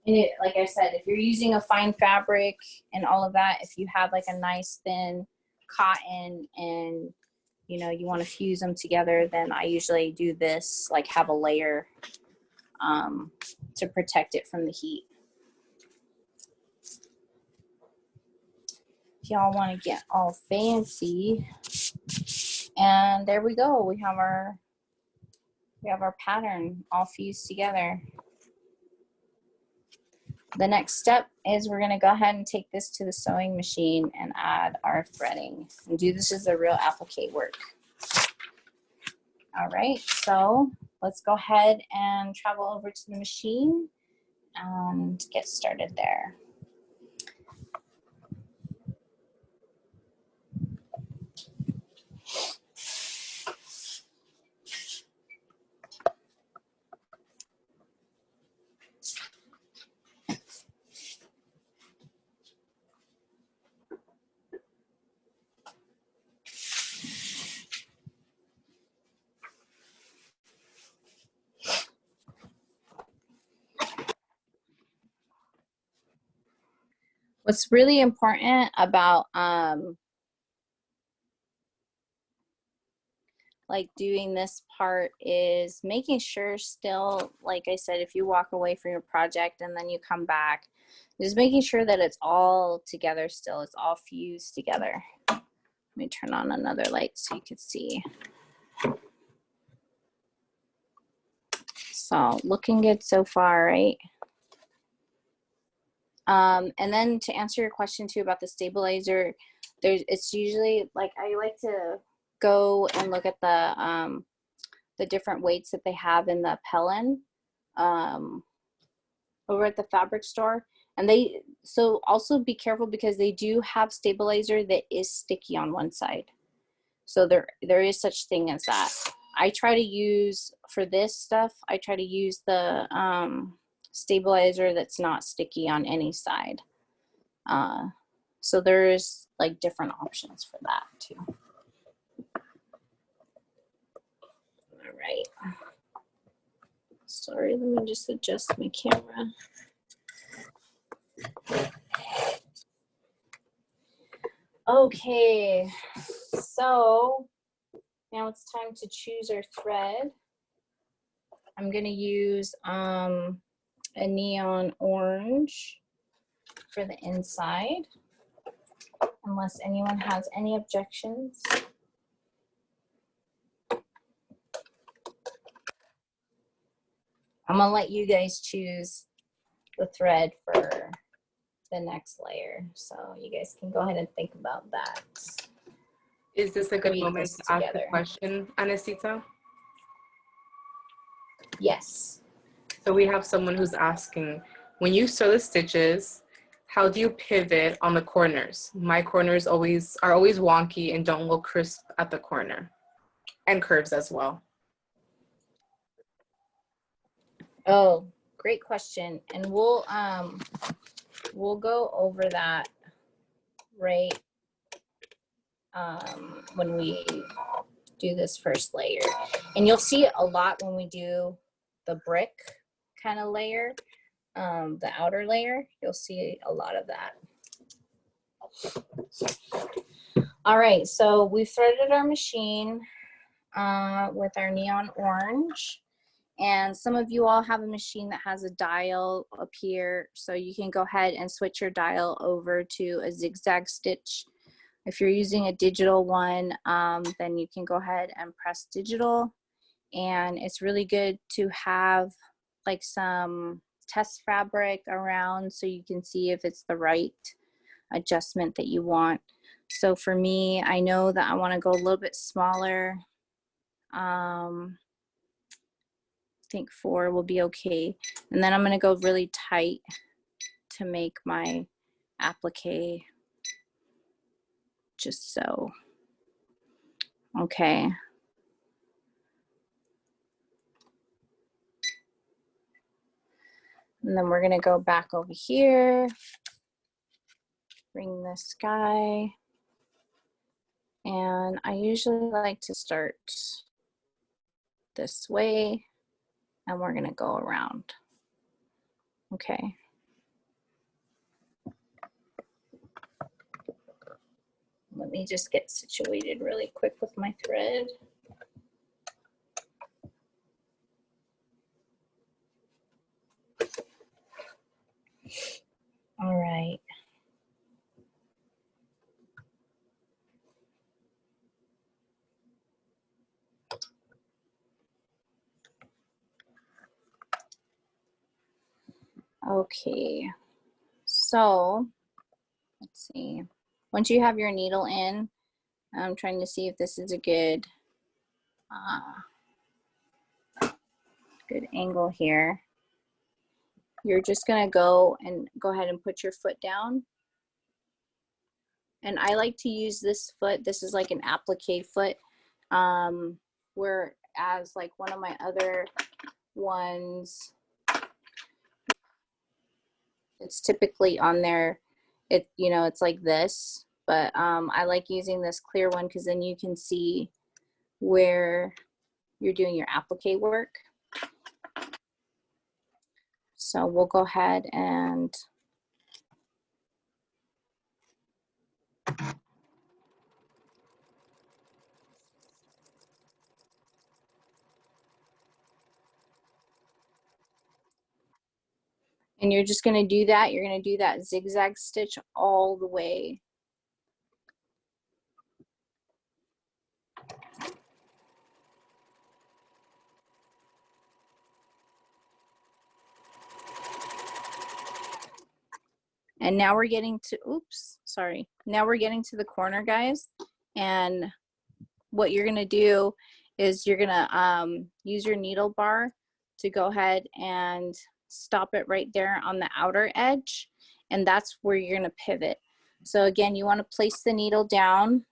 And it, like I said, if you're using a fine fabric and all of that, if you have like a nice thin cotton and you know you want to fuse them together, then I usually do this, like have a layer to protect it from the heat. If y'all want to get all fancy, and there we go. We have our pattern all fused together. The next step is we're going to go ahead and take this to the sewing machine and add our threading and do this as a real applique work. All right, so let's go ahead and travel over to the machine and get started there. What's really important about like doing this part is making sure still, like I said, if you walk away from your project and then you come back, just making sure that it's all together still, it's all fused together. Let me turn on another light so you can see. So looking good so far, right? And then to answer your question too about the stabilizer, it's usually like I like to go and look at the different weights that they have in the Pellin over at the fabric store. And so also be careful because they do have stabilizer that is sticky on one side. So there is such thing as that. I try to use, for this stuff, I try to use the stabilizer that's not sticky on any side. So there's like different options for that too. All right. Sorry, let me just adjust my camera. Okay, so now it's time to choose our thread. I'm gonna use a neon orange for the inside, unless anyone has any objections. I'm gonna let you guys choose the thread for the next layer, so you guys can go ahead and think about that. Is this a good moment to ask a question, Anisita? Yes. So we have someone who's asking, when you sew the stitches, how do you pivot on the corners? My corners are always wonky and don't look crisp at the corner, and curves as well. Oh, great question. And we'll go over that right when we do this first layer. And you'll see it a lot when we do the brick kind of layer, the outer layer, you'll see a lot of that. All right, so we've threaded our machine with our neon orange. And some of you all have a machine that has a dial up here, so you can go ahead and switch your dial over to a zigzag stitch. If you're using a digital one, then you can go ahead and press digital. And it's really good to have like some test fabric around so you can see if it's the right adjustment that you want. So for me, I know that I want to go a little bit smaller. I think 4 will be okay. And then I'm going to go really tight to make my applique, just so. Okay. And then we're going to go back over here, bring this guy. And I usually like to start this way, and we're gonna go around. Okay. Let me just get situated really quick with my thread. All right. Okay, so let's see. Once you have your needle in, I'm trying to see if this is a good good angle here. You're just gonna go ahead and put your foot down. And I like to use this foot. This is like an applique foot. Whereas like one of my other ones, it's typically on there, it's like this, but I like using this clear one because then you can see where you're doing your applique work. So we'll go ahead and you're just going to do that. You're going to do that zigzag stitch all the way. And now we're getting to, oops, sorry. Now we're getting to the corner, guys. And what you're gonna do is you're gonna use your needle bar to go ahead and stop it right there on the outer edge. And that's where you're gonna pivot. So again, you wanna place the needle down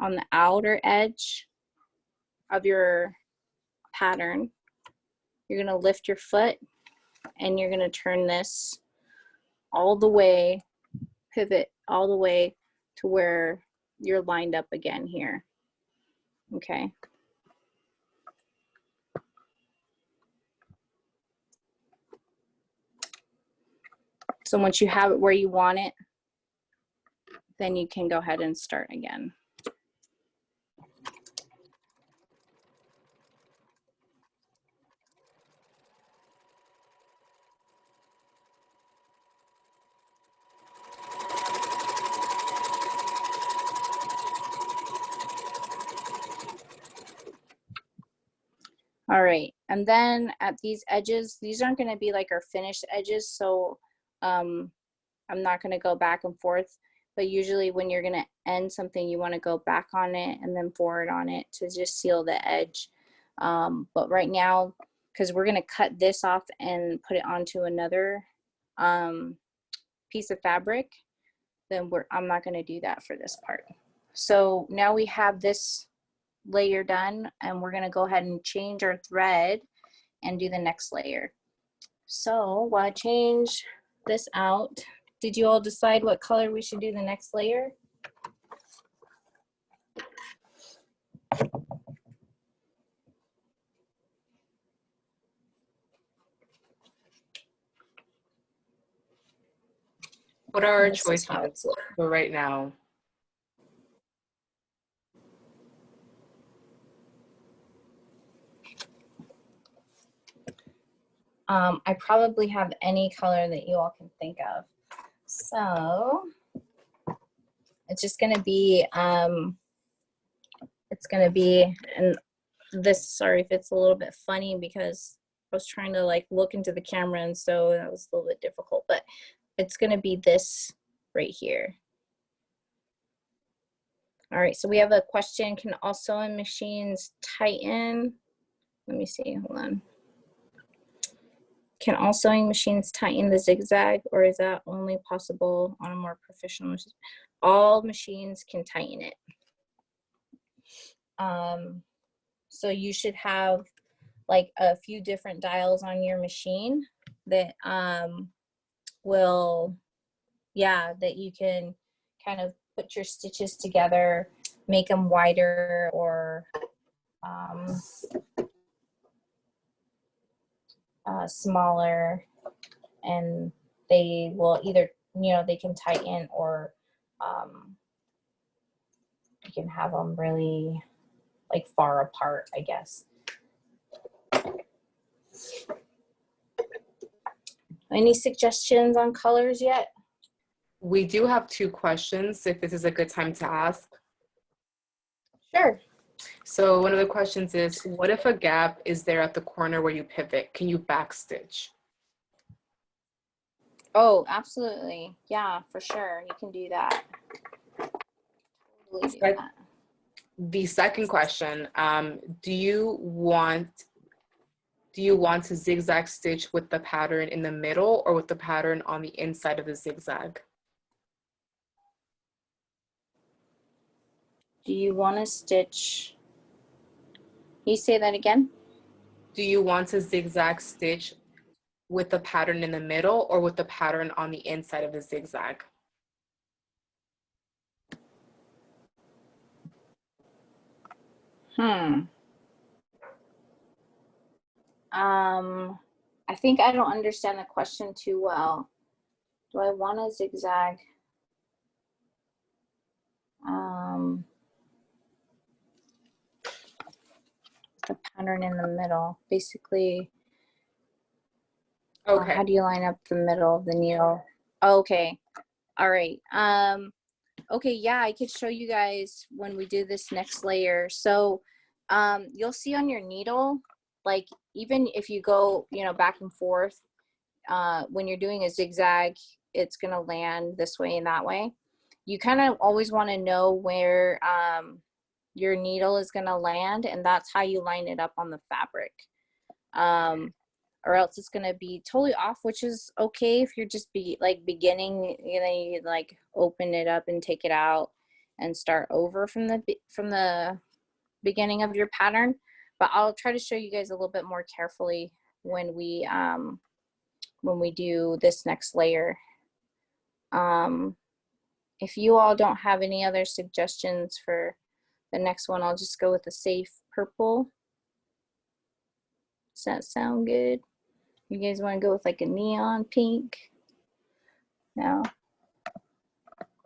on the outer edge of your pattern. You're gonna lift your foot and you're gonna turn this all the way, pivot all the way to where you're lined up again here. Okay. So once you have it where you want it, then you can go ahead and start again. All right, and then at these edges, these aren't going to be like our finished edges, so I'm not going to go back and forth, but usually when you're going to end something, you want to go back on it and then forward on it to just seal the edge. But right now, because we're going to cut this off and put it onto another piece of fabric, then I'm not going to do that for this part. So now we have this layer done, and we're going to go ahead and change our thread and do the next layer. So while I change this out, did you all decide what color we should do the next layer? What are our This is choices how it's looking. for right now? I probably have any color that you all can think of. So it's just gonna be, and this, sorry if it's a little bit funny because I was trying to like look into the camera, and so that was a little bit difficult, but it's gonna be this right here. All right, so we have a question. Can all sewing machines tighten? Let me see, hold on. Can all sewing machines tighten the zigzag, or is that only possible on a more professional machine? All machines can tighten it. So you should have like a few different dials on your machine that that you can kind of put your stitches together, make them wider or smaller, and they will either, you know, they can tighten or you can have them really like far apart, I guess. Any suggestions on colors yet? We do have 2 questions, if this is a good time to ask. Sure. So one of the questions is, what if a gap is there at the corner where you pivot? Can you backstitch? Oh, absolutely. Yeah, for sure. You can do that. Totally do that. The second question, do you want to zigzag stitch with the pattern in the middle or with the pattern on the inside of the zigzag? Do you want to stitch? Can you say that again? Do you want to zigzag stitch with the pattern in the middle or with the pattern on the inside of the zigzag? I think I don't understand the question too well. Do I want to zigzag? The pattern in the middle, basically. Okay. How do you line up the middle of the needle? Okay. All right. Okay, yeah, I could show you guys when we do this next layer. So you'll see on your needle, like even if you go, you know, back and forth, when you're doing a zigzag, it's gonna land this way and that way. You kind of always want to know where your needle is gonna land, and that's how you line it up on the fabric. Or else it's gonna be totally off, which is okay if you're just beginning. You know, you like open it up and take it out and start over from the beginning of your pattern. But I'll try to show you guys a little bit more carefully when we do this next layer. If you all don't have any other suggestions for the next one, I'll just go with the safe purple. Does that sound good? You guys want to go with like a neon pink? No?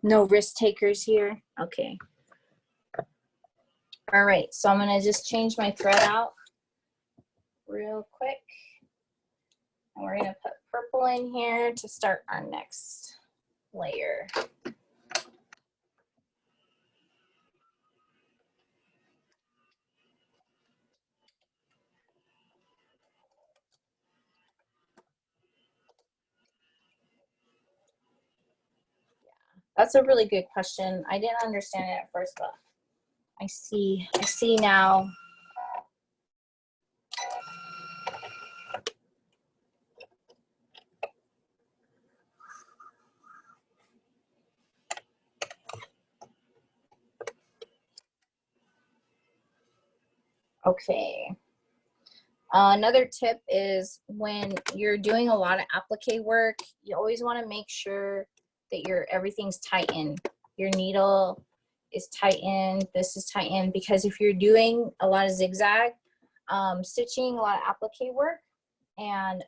No risk takers here? Okay. All right, so I'm going to just change my thread out real quick. And we're going to put purple in here to start our next layer. That's a really good question. I didn't understand it at first, but I see now. Okay. Another tip is when you're doing a lot of applique work, you always want to make sure that everything's tightened. Your needle is tightened, this is tightened, because if you're doing a lot of zigzag stitching, a lot of applique work, and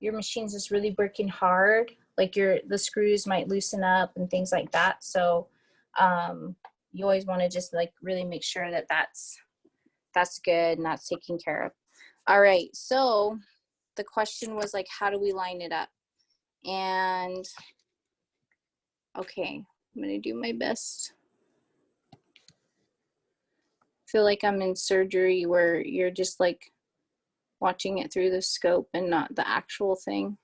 your machine's just really working hard, like the screws might loosen up and things like that. So you always want to just like really make sure that that's good and that's taken care of. All right, so the question was like, how do we line it up? And okay, I'm gonna do my best. I feel like I'm in surgery where you're just like watching it through the scope and not the actual thing.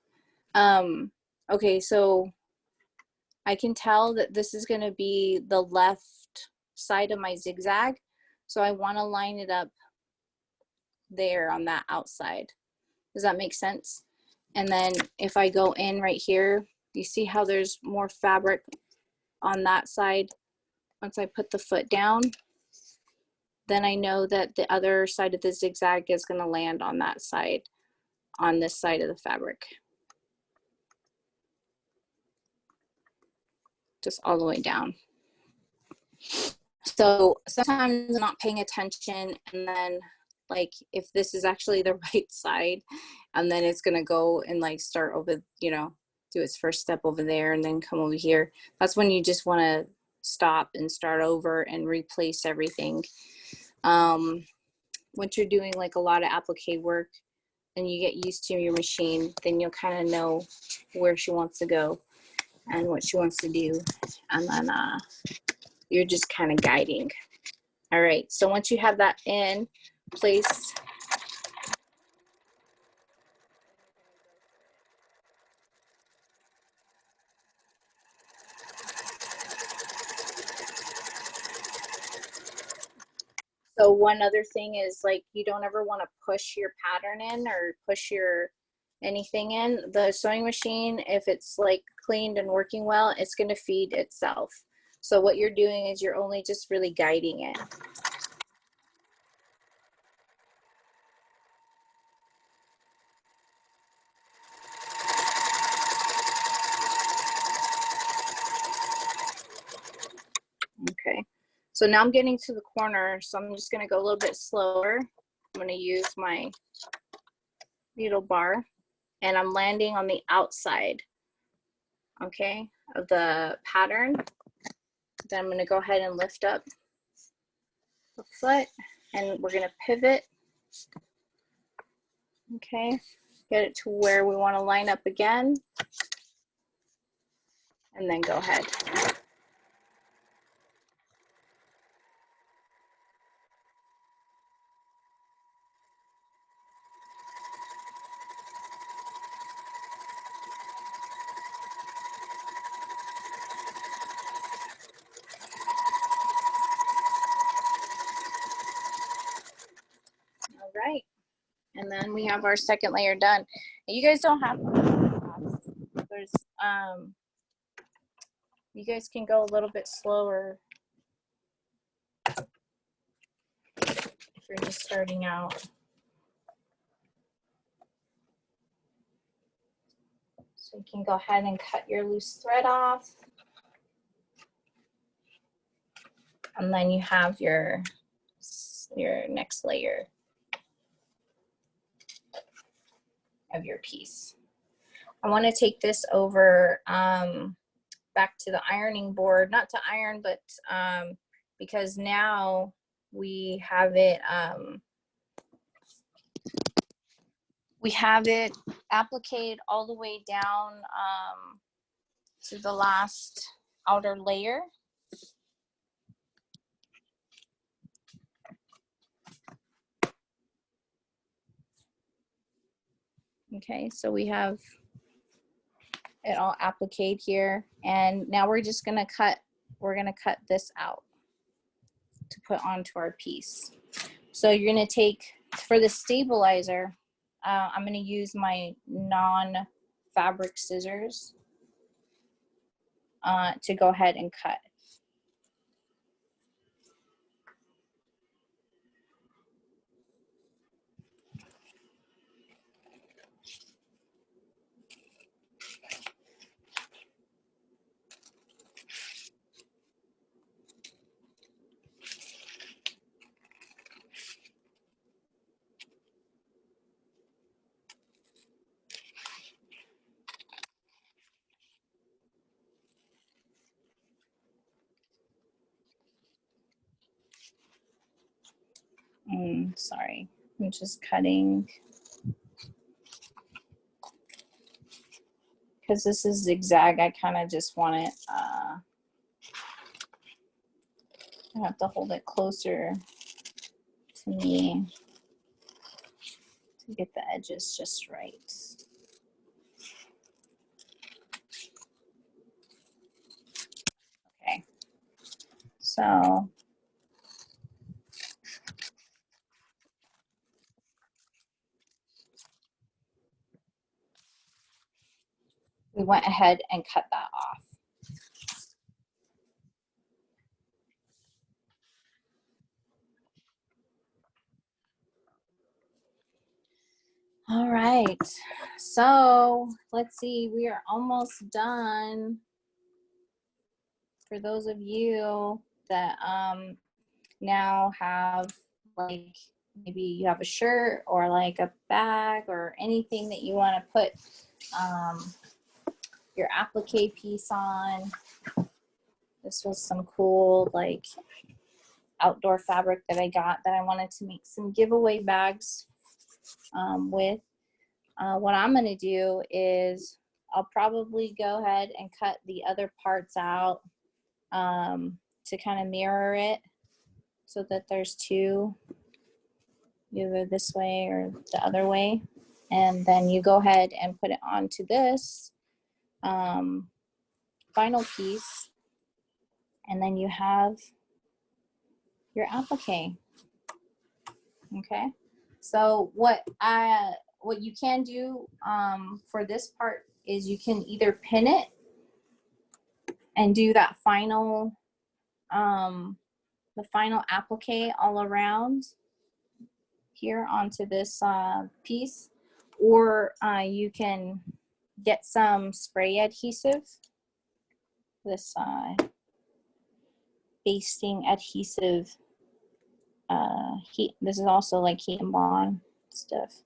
Okay, so I can tell that this is gonna be the left side of my zigzag. So I wanna line it up there on that outside. Does that make sense? And then if I go in right here, you see how there's more fabric on that side. Once I put the foot down, then I know that the other side of the zigzag is going to land on that side, on this side of the fabric. just all the way down. So sometimes I'm not paying attention, and then like if this is actually the right side, and then it's gonna go and like start over, you know, do its first step over there and then come over here. That's when you just want to stop and start over and replace everything. Once you're doing like a lot of applique work and you get used to your machine, then you'll kind of know where she wants to go and what she wants to do, and then you're just kind of guiding. All right, so once you have that in place, so one other thing is like you don't ever want to push your pattern in or push your anything in. The sewing machine, if it's like cleaned and working well, it's going to feed itself. So what you're doing is you're only just really guiding it. Okay, so now I'm getting to the corner, so I'm just going to go a little bit slower. I'm going to use my needle bar, and I'm landing on the outside, okay, of the pattern. Then I'm going to go ahead and lift up the foot, and we're going to pivot, okay, get it to where we want to line up again, and then go ahead. All right, and then we have our second layer done. You guys don't have there's you guys can go a little bit slower if you're just starting out. So you can go ahead and cut your loose thread off, and then you have your next layer of your piece. I want to take this over back to the ironing board, not to iron, but because now we have it appliqued all the way down to the last outer layer. Okay, so we have it all appliqued here, and now we're just gonna cut this out to put onto our piece. So you're gonna take, for the stabilizer, I'm gonna use my non-fabric scissors to go ahead and cut. Sorry, I'm just cutting because this is zigzag. I kind of just want it, I have to hold it closer to me to get the edges just right. Okay, so we went ahead and cut that off. All right, so let's see, we are almost done for those of you that now have, like, maybe you have a shirt or like a bag or anything that you want to put your applique piece on. This was some cool like outdoor fabric that I got that I wanted to make some giveaway bags with. What I'm going to do is I'll probably go ahead and cut the other parts out to kind of mirror it so that there's two, either this way or the other way. And then you go ahead and put it onto this final piece. And then you have your applique. Okay. So what you can do for this part is you can either pin it and do that final the final applique all around here onto this piece, or you can get some spray adhesive, this basting adhesive. This is also like heat and bond stuff.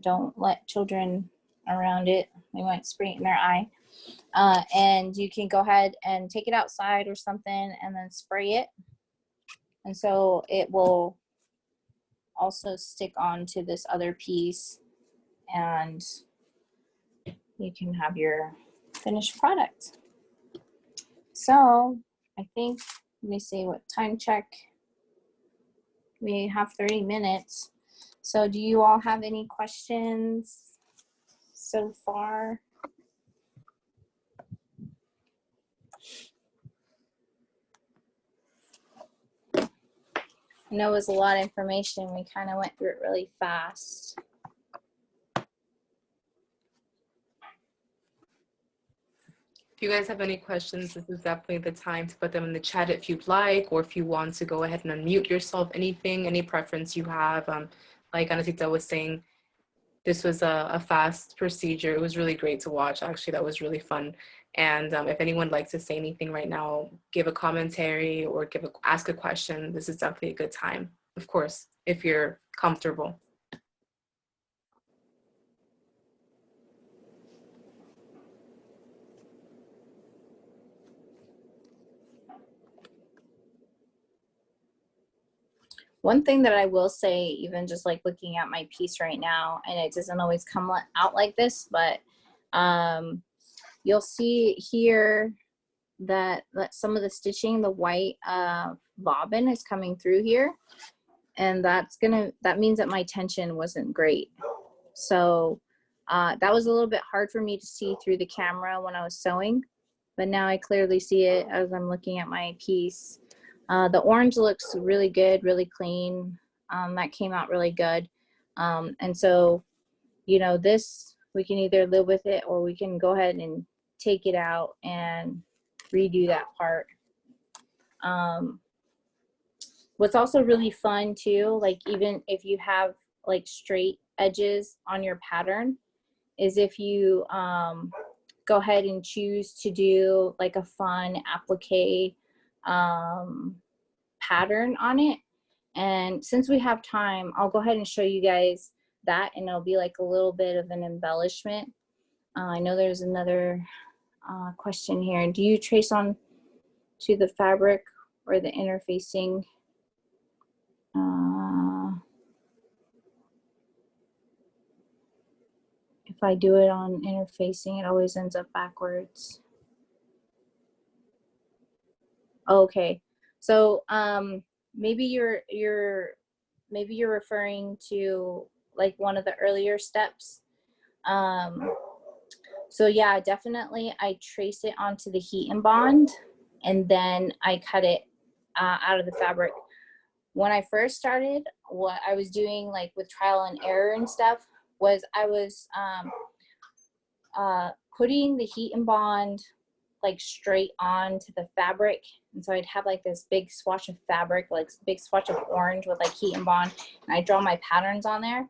Don't let children around it, they might spray it in their eye. And you can go ahead and take it outside or something and then spray it, and so it will also stick onto this other piece and you can have your finished product. So I think, let me see what time check. We have 30 minutes. So do you all have any questions so far? I know it was a lot of information. We kind of went through it really fast. If you guys have any questions, this is definitely the time to put them in the chat if you'd like, or if you want to go ahead and unmute yourself, anything, any preference you have. Like Anasita was saying, this was a fast procedure. It was really great to watch. Actually, that was really fun. And if anyone would like to say anything right now, give a commentary or ask a question, this is definitely a good time. Of course, if you're comfortable. One thing that I will say, even just like looking at my piece right now, and it doesn't always come out like this, but you'll see here that some of the stitching, the white bobbin is coming through here, and that means that my tension wasn't great. So that was a little bit hard for me to see through the camera when I was sewing, but now I clearly see it as I'm looking at my piece. The orange looks really good, really clean. That came out really good. And so, you know, this, we can either live with it or we can go ahead and take it out and redo that part. What's also really fun too, like even if you have like straight edges on your pattern, is if you go ahead and choose to do like a fun applique pattern on it. And since we have time, I'll go ahead and show you guys that, and it'll be like a little bit of an embellishment. I know there's another question here. Do you trace on to the fabric or the interfacing? If I do it on interfacing, it always ends up backwards. Okay, so maybe you're referring to like one of the earlier steps. So yeah, definitely I trace it onto the heat and bond, and then I cut it out of the fabric. When I first started, what I was doing like with trial and error and stuff was I was putting the heat and bond like straight onto the fabric, and so I'd have like this big swatch of fabric, like big swatch of orange with like heat and bond, and I draw my patterns on there.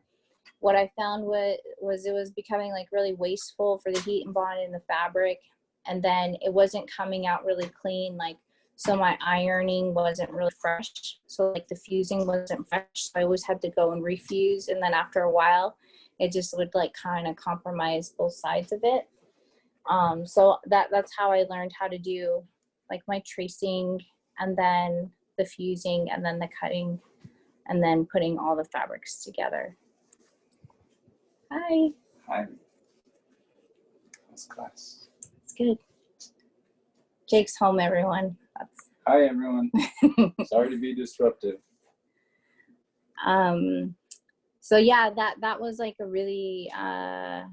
What I found was it was becoming like really wasteful for the heat and bond in the fabric, and then it wasn't coming out really clean. Like, so my ironing wasn't really fresh. So like the fusing wasn't fresh. So I always had to go and refuse. And then after a while, it just would like kind of compromise both sides of it. So that's how I learned how to do like my tracing, and then the fusing, and then the cutting, and then putting all the fabrics together. Hi. Hi. That's class. It's good. Jake's home, everyone. Hi, everyone. Sorry to be disruptive. So yeah, that was like a really, I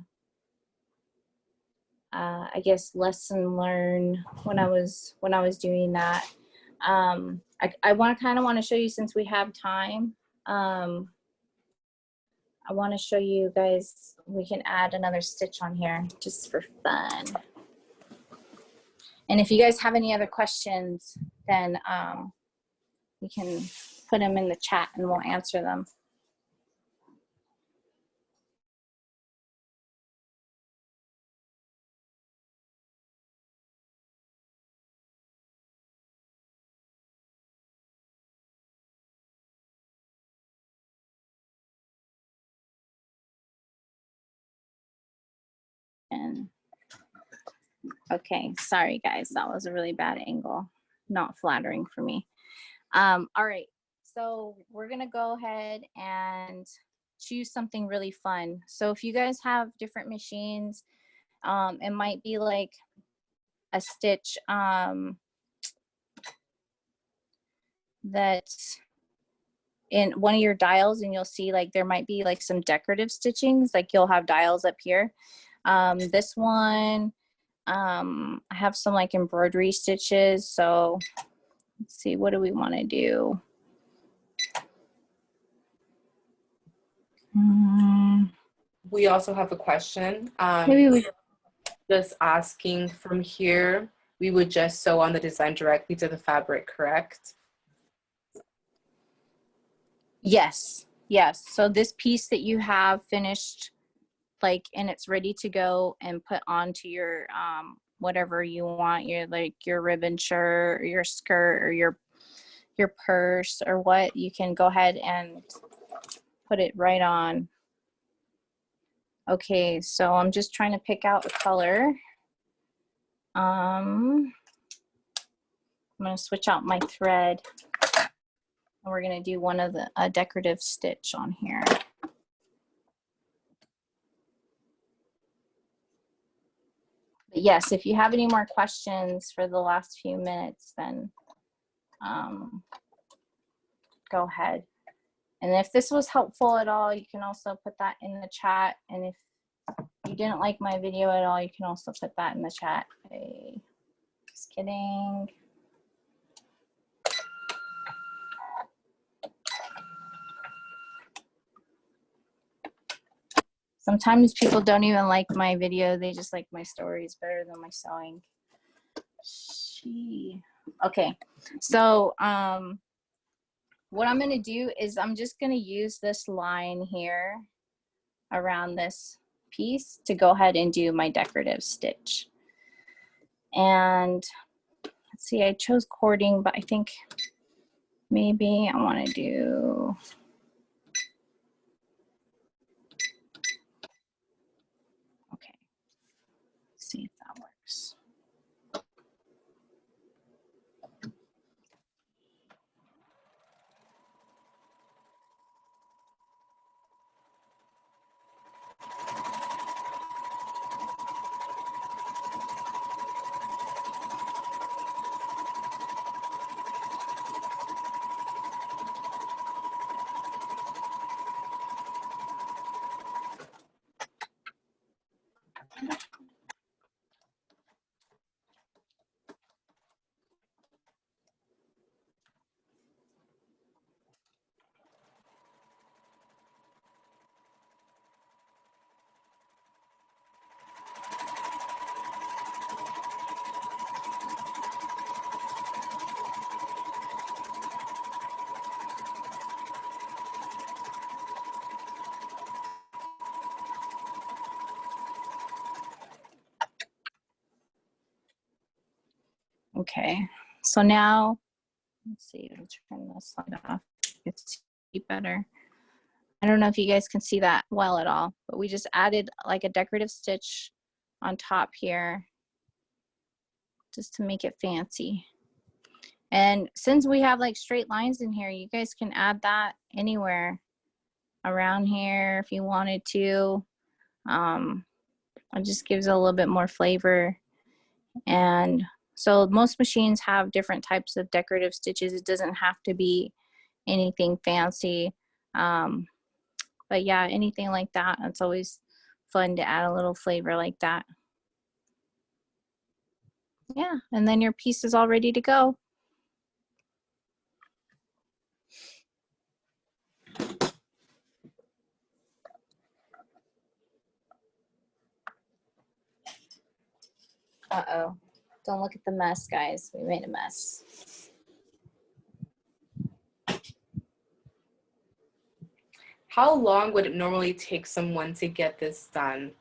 guess, lesson learned when I was doing that. I kind of want to show you, since we have time. I want to show you guys, we can add another stitch on here just for fun. And if you guys have any other questions, then you can put them in the chat and we'll answer them. And okay, sorry guys, that was a really bad angle, not flattering for me. All right, so we're gonna go ahead and choose something really fun. So if you guys have different machines, it might be like a stitch that's in one of your dials, and you'll see like there might be like some decorative stitchings, like you'll have dials up here. This one, I have some like embroidery stitches. So let's see, what do we want to do? We also have a question. Maybe we Just asking, from here, we would just sew on the design directly to the fabric, correct? Yes, yes. So this piece that you have finished, like, and it's ready to go and put onto your whatever you want, your like your ribbon shirt or your skirt or your purse or what, you can go ahead and put it right on. Okay, so I'm just trying to pick out a color. I'm gonna switch out my thread. And we're gonna do one of the decorative stitch on here. But yes, if you have any more questions for the last few minutes, then go ahead. And if this was helpful at all, you can also put that in the chat. And if you didn't like my video at all, you can also put that in the chat. Okay. Just kidding. Sometimes people don't even like my video. They just like my stories better than my sewing. Okay, so what I'm gonna do is I'm just gonna use this line here around this piece to go ahead and do my decorative stitch. And let's see, I chose cording, but I think maybe I want to do, okay, let's see if that works. Okay, so now, let's see, I'll turn this light off. It's better. I don't know if you guys can see that well at all, but we just added like a decorative stitch on top here just to make it fancy. And since we have like straight lines in here, you guys can add that anywhere around here if you wanted to. It just gives it a little bit more flavor. And so most machines have different types of decorative stitches. It doesn't have to be anything fancy. But yeah, anything like that, it's always fun to add a little flavor like that. Yeah, and then your piece is all ready to go. Uh-oh. Don't look at the mess, guys. We made a mess. How long would it normally take someone to get this done?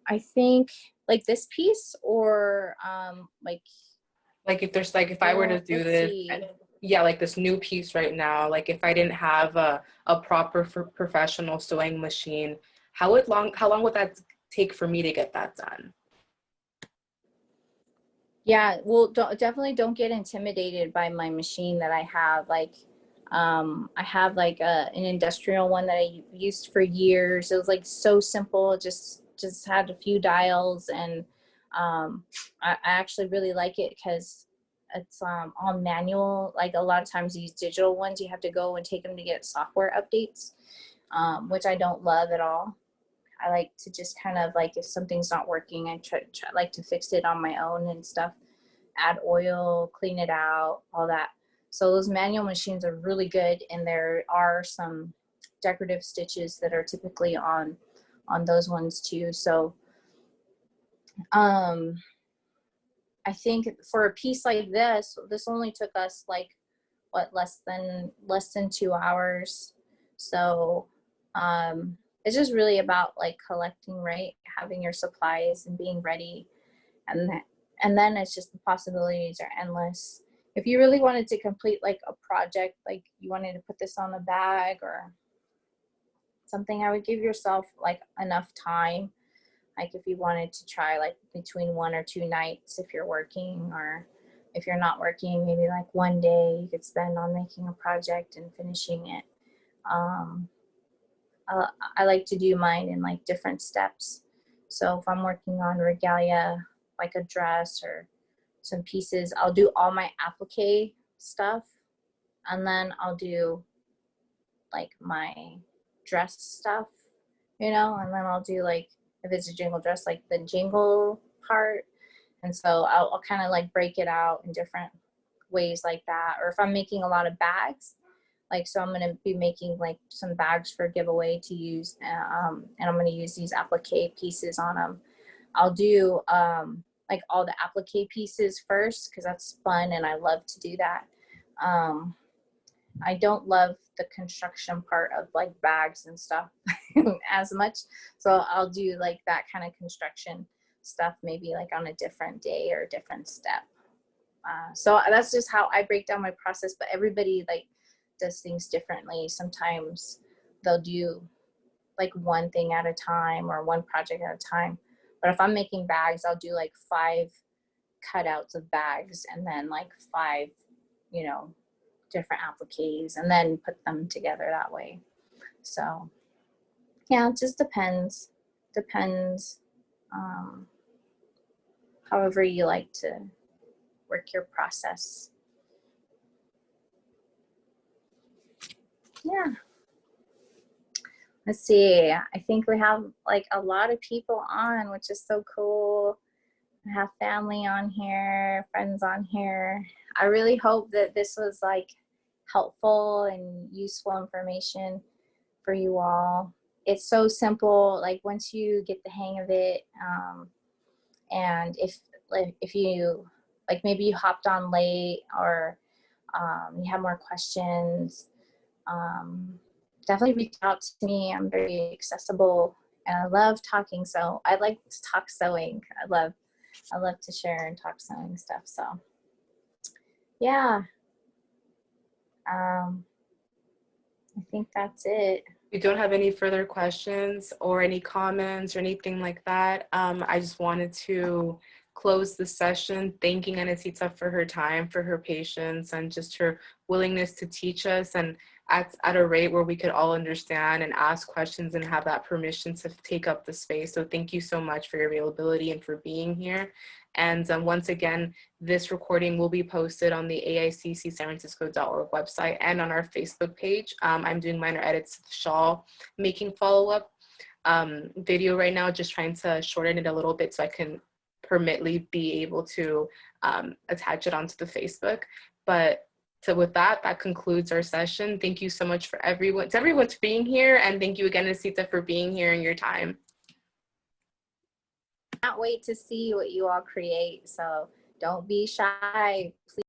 I think like this piece or like Like if I were to do this, yeah, like this new piece right now, like if I didn't have a proper professional sewing machine, how long would that take for me to get that done? Yeah, well, definitely don't get intimidated by my machine that I have. Like, I have like an industrial one that I used for years. It was like so simple, just had a few dials, and I actually really like it because it's all manual. Like a lot of times these digital ones, you have to go and take them to get software updates, which I don't love at all. I like to just kind of like, if something's not working, I try like to fix it on my own and stuff, add oil, clean it out, all that. So those manual machines are really good, and there are some decorative stitches that are typically on those ones too. So I think for a piece like this only took us like what, less than 2 hours. So it's just really about like collecting, right? Having your supplies and being ready. And then it's just the possibilities are endless. If you really wanted to complete like a project, like you wanted to put this on a bag or something, I would give yourself like enough time. Like if you wanted to try like between 1 or 2 nights if you're working, or if you're not working, maybe like 1 day you could spend on making a project and finishing it. I like to do mine in like different steps. So if I'm working on regalia, like a dress or some pieces, I'll do all my applique stuff, and then I'll do like my dress stuff, and then I'll do like, if it's a jingle dress, like the jingle part. And so I'll kind of like break it out in different ways like that. Or if I'm making a lot of bags, like, so I'm going to be making like some bags for giveaway to use, and I'm going to use these applique pieces on them. I'll do like all the applique pieces first because that's fun and I love to do that. I don't love the construction part of like bags and stuff as much. So I'll do like that kind of construction stuff maybe like on a different day or a different step. So that's just how I break down my process, but everybody like does things differently. Sometimes they'll do like one thing at a time or one project at a time. But if I'm making bags, I'll do like 5 cutouts of bags and then like 5, different appliques, and then put them together that way. So yeah, it just depends. However you like to work your process. Yeah. Let's see. I think we have like a lot of people on, which is so cool. I have family on here, friends on here. I really hope that this was like helpful and useful information for you all. It's so simple, like once you get the hang of it, and if you like maybe you hopped on late or you have more questions, definitely reach out to me. I'm very accessible and I love talking. So I like to talk sewing. I love to share and talk sewing stuff. So yeah, I think that's it. We don't have any further questions or any comments or anything like that. I just wanted to close the session thanking Anasita for her time, for her patience, and just her willingness to teach us, and at a rate where we could all understand and ask questions and have that permission to take up the space. So thank you so much for your availability and for being here. And once again, this recording will be posted on the AICCSanFrancisco.org website and on our Facebook page. I'm doing minor edits to the shawl making follow-up video right now, just trying to shorten it a little bit so I can permitly be able to attach it onto the Facebook. But so with that, that concludes our session. Thank you so much for everyone for being here, and thank you again, Anasita, for being here and your time. Can't wait to see what you all create. So don't be shy. Please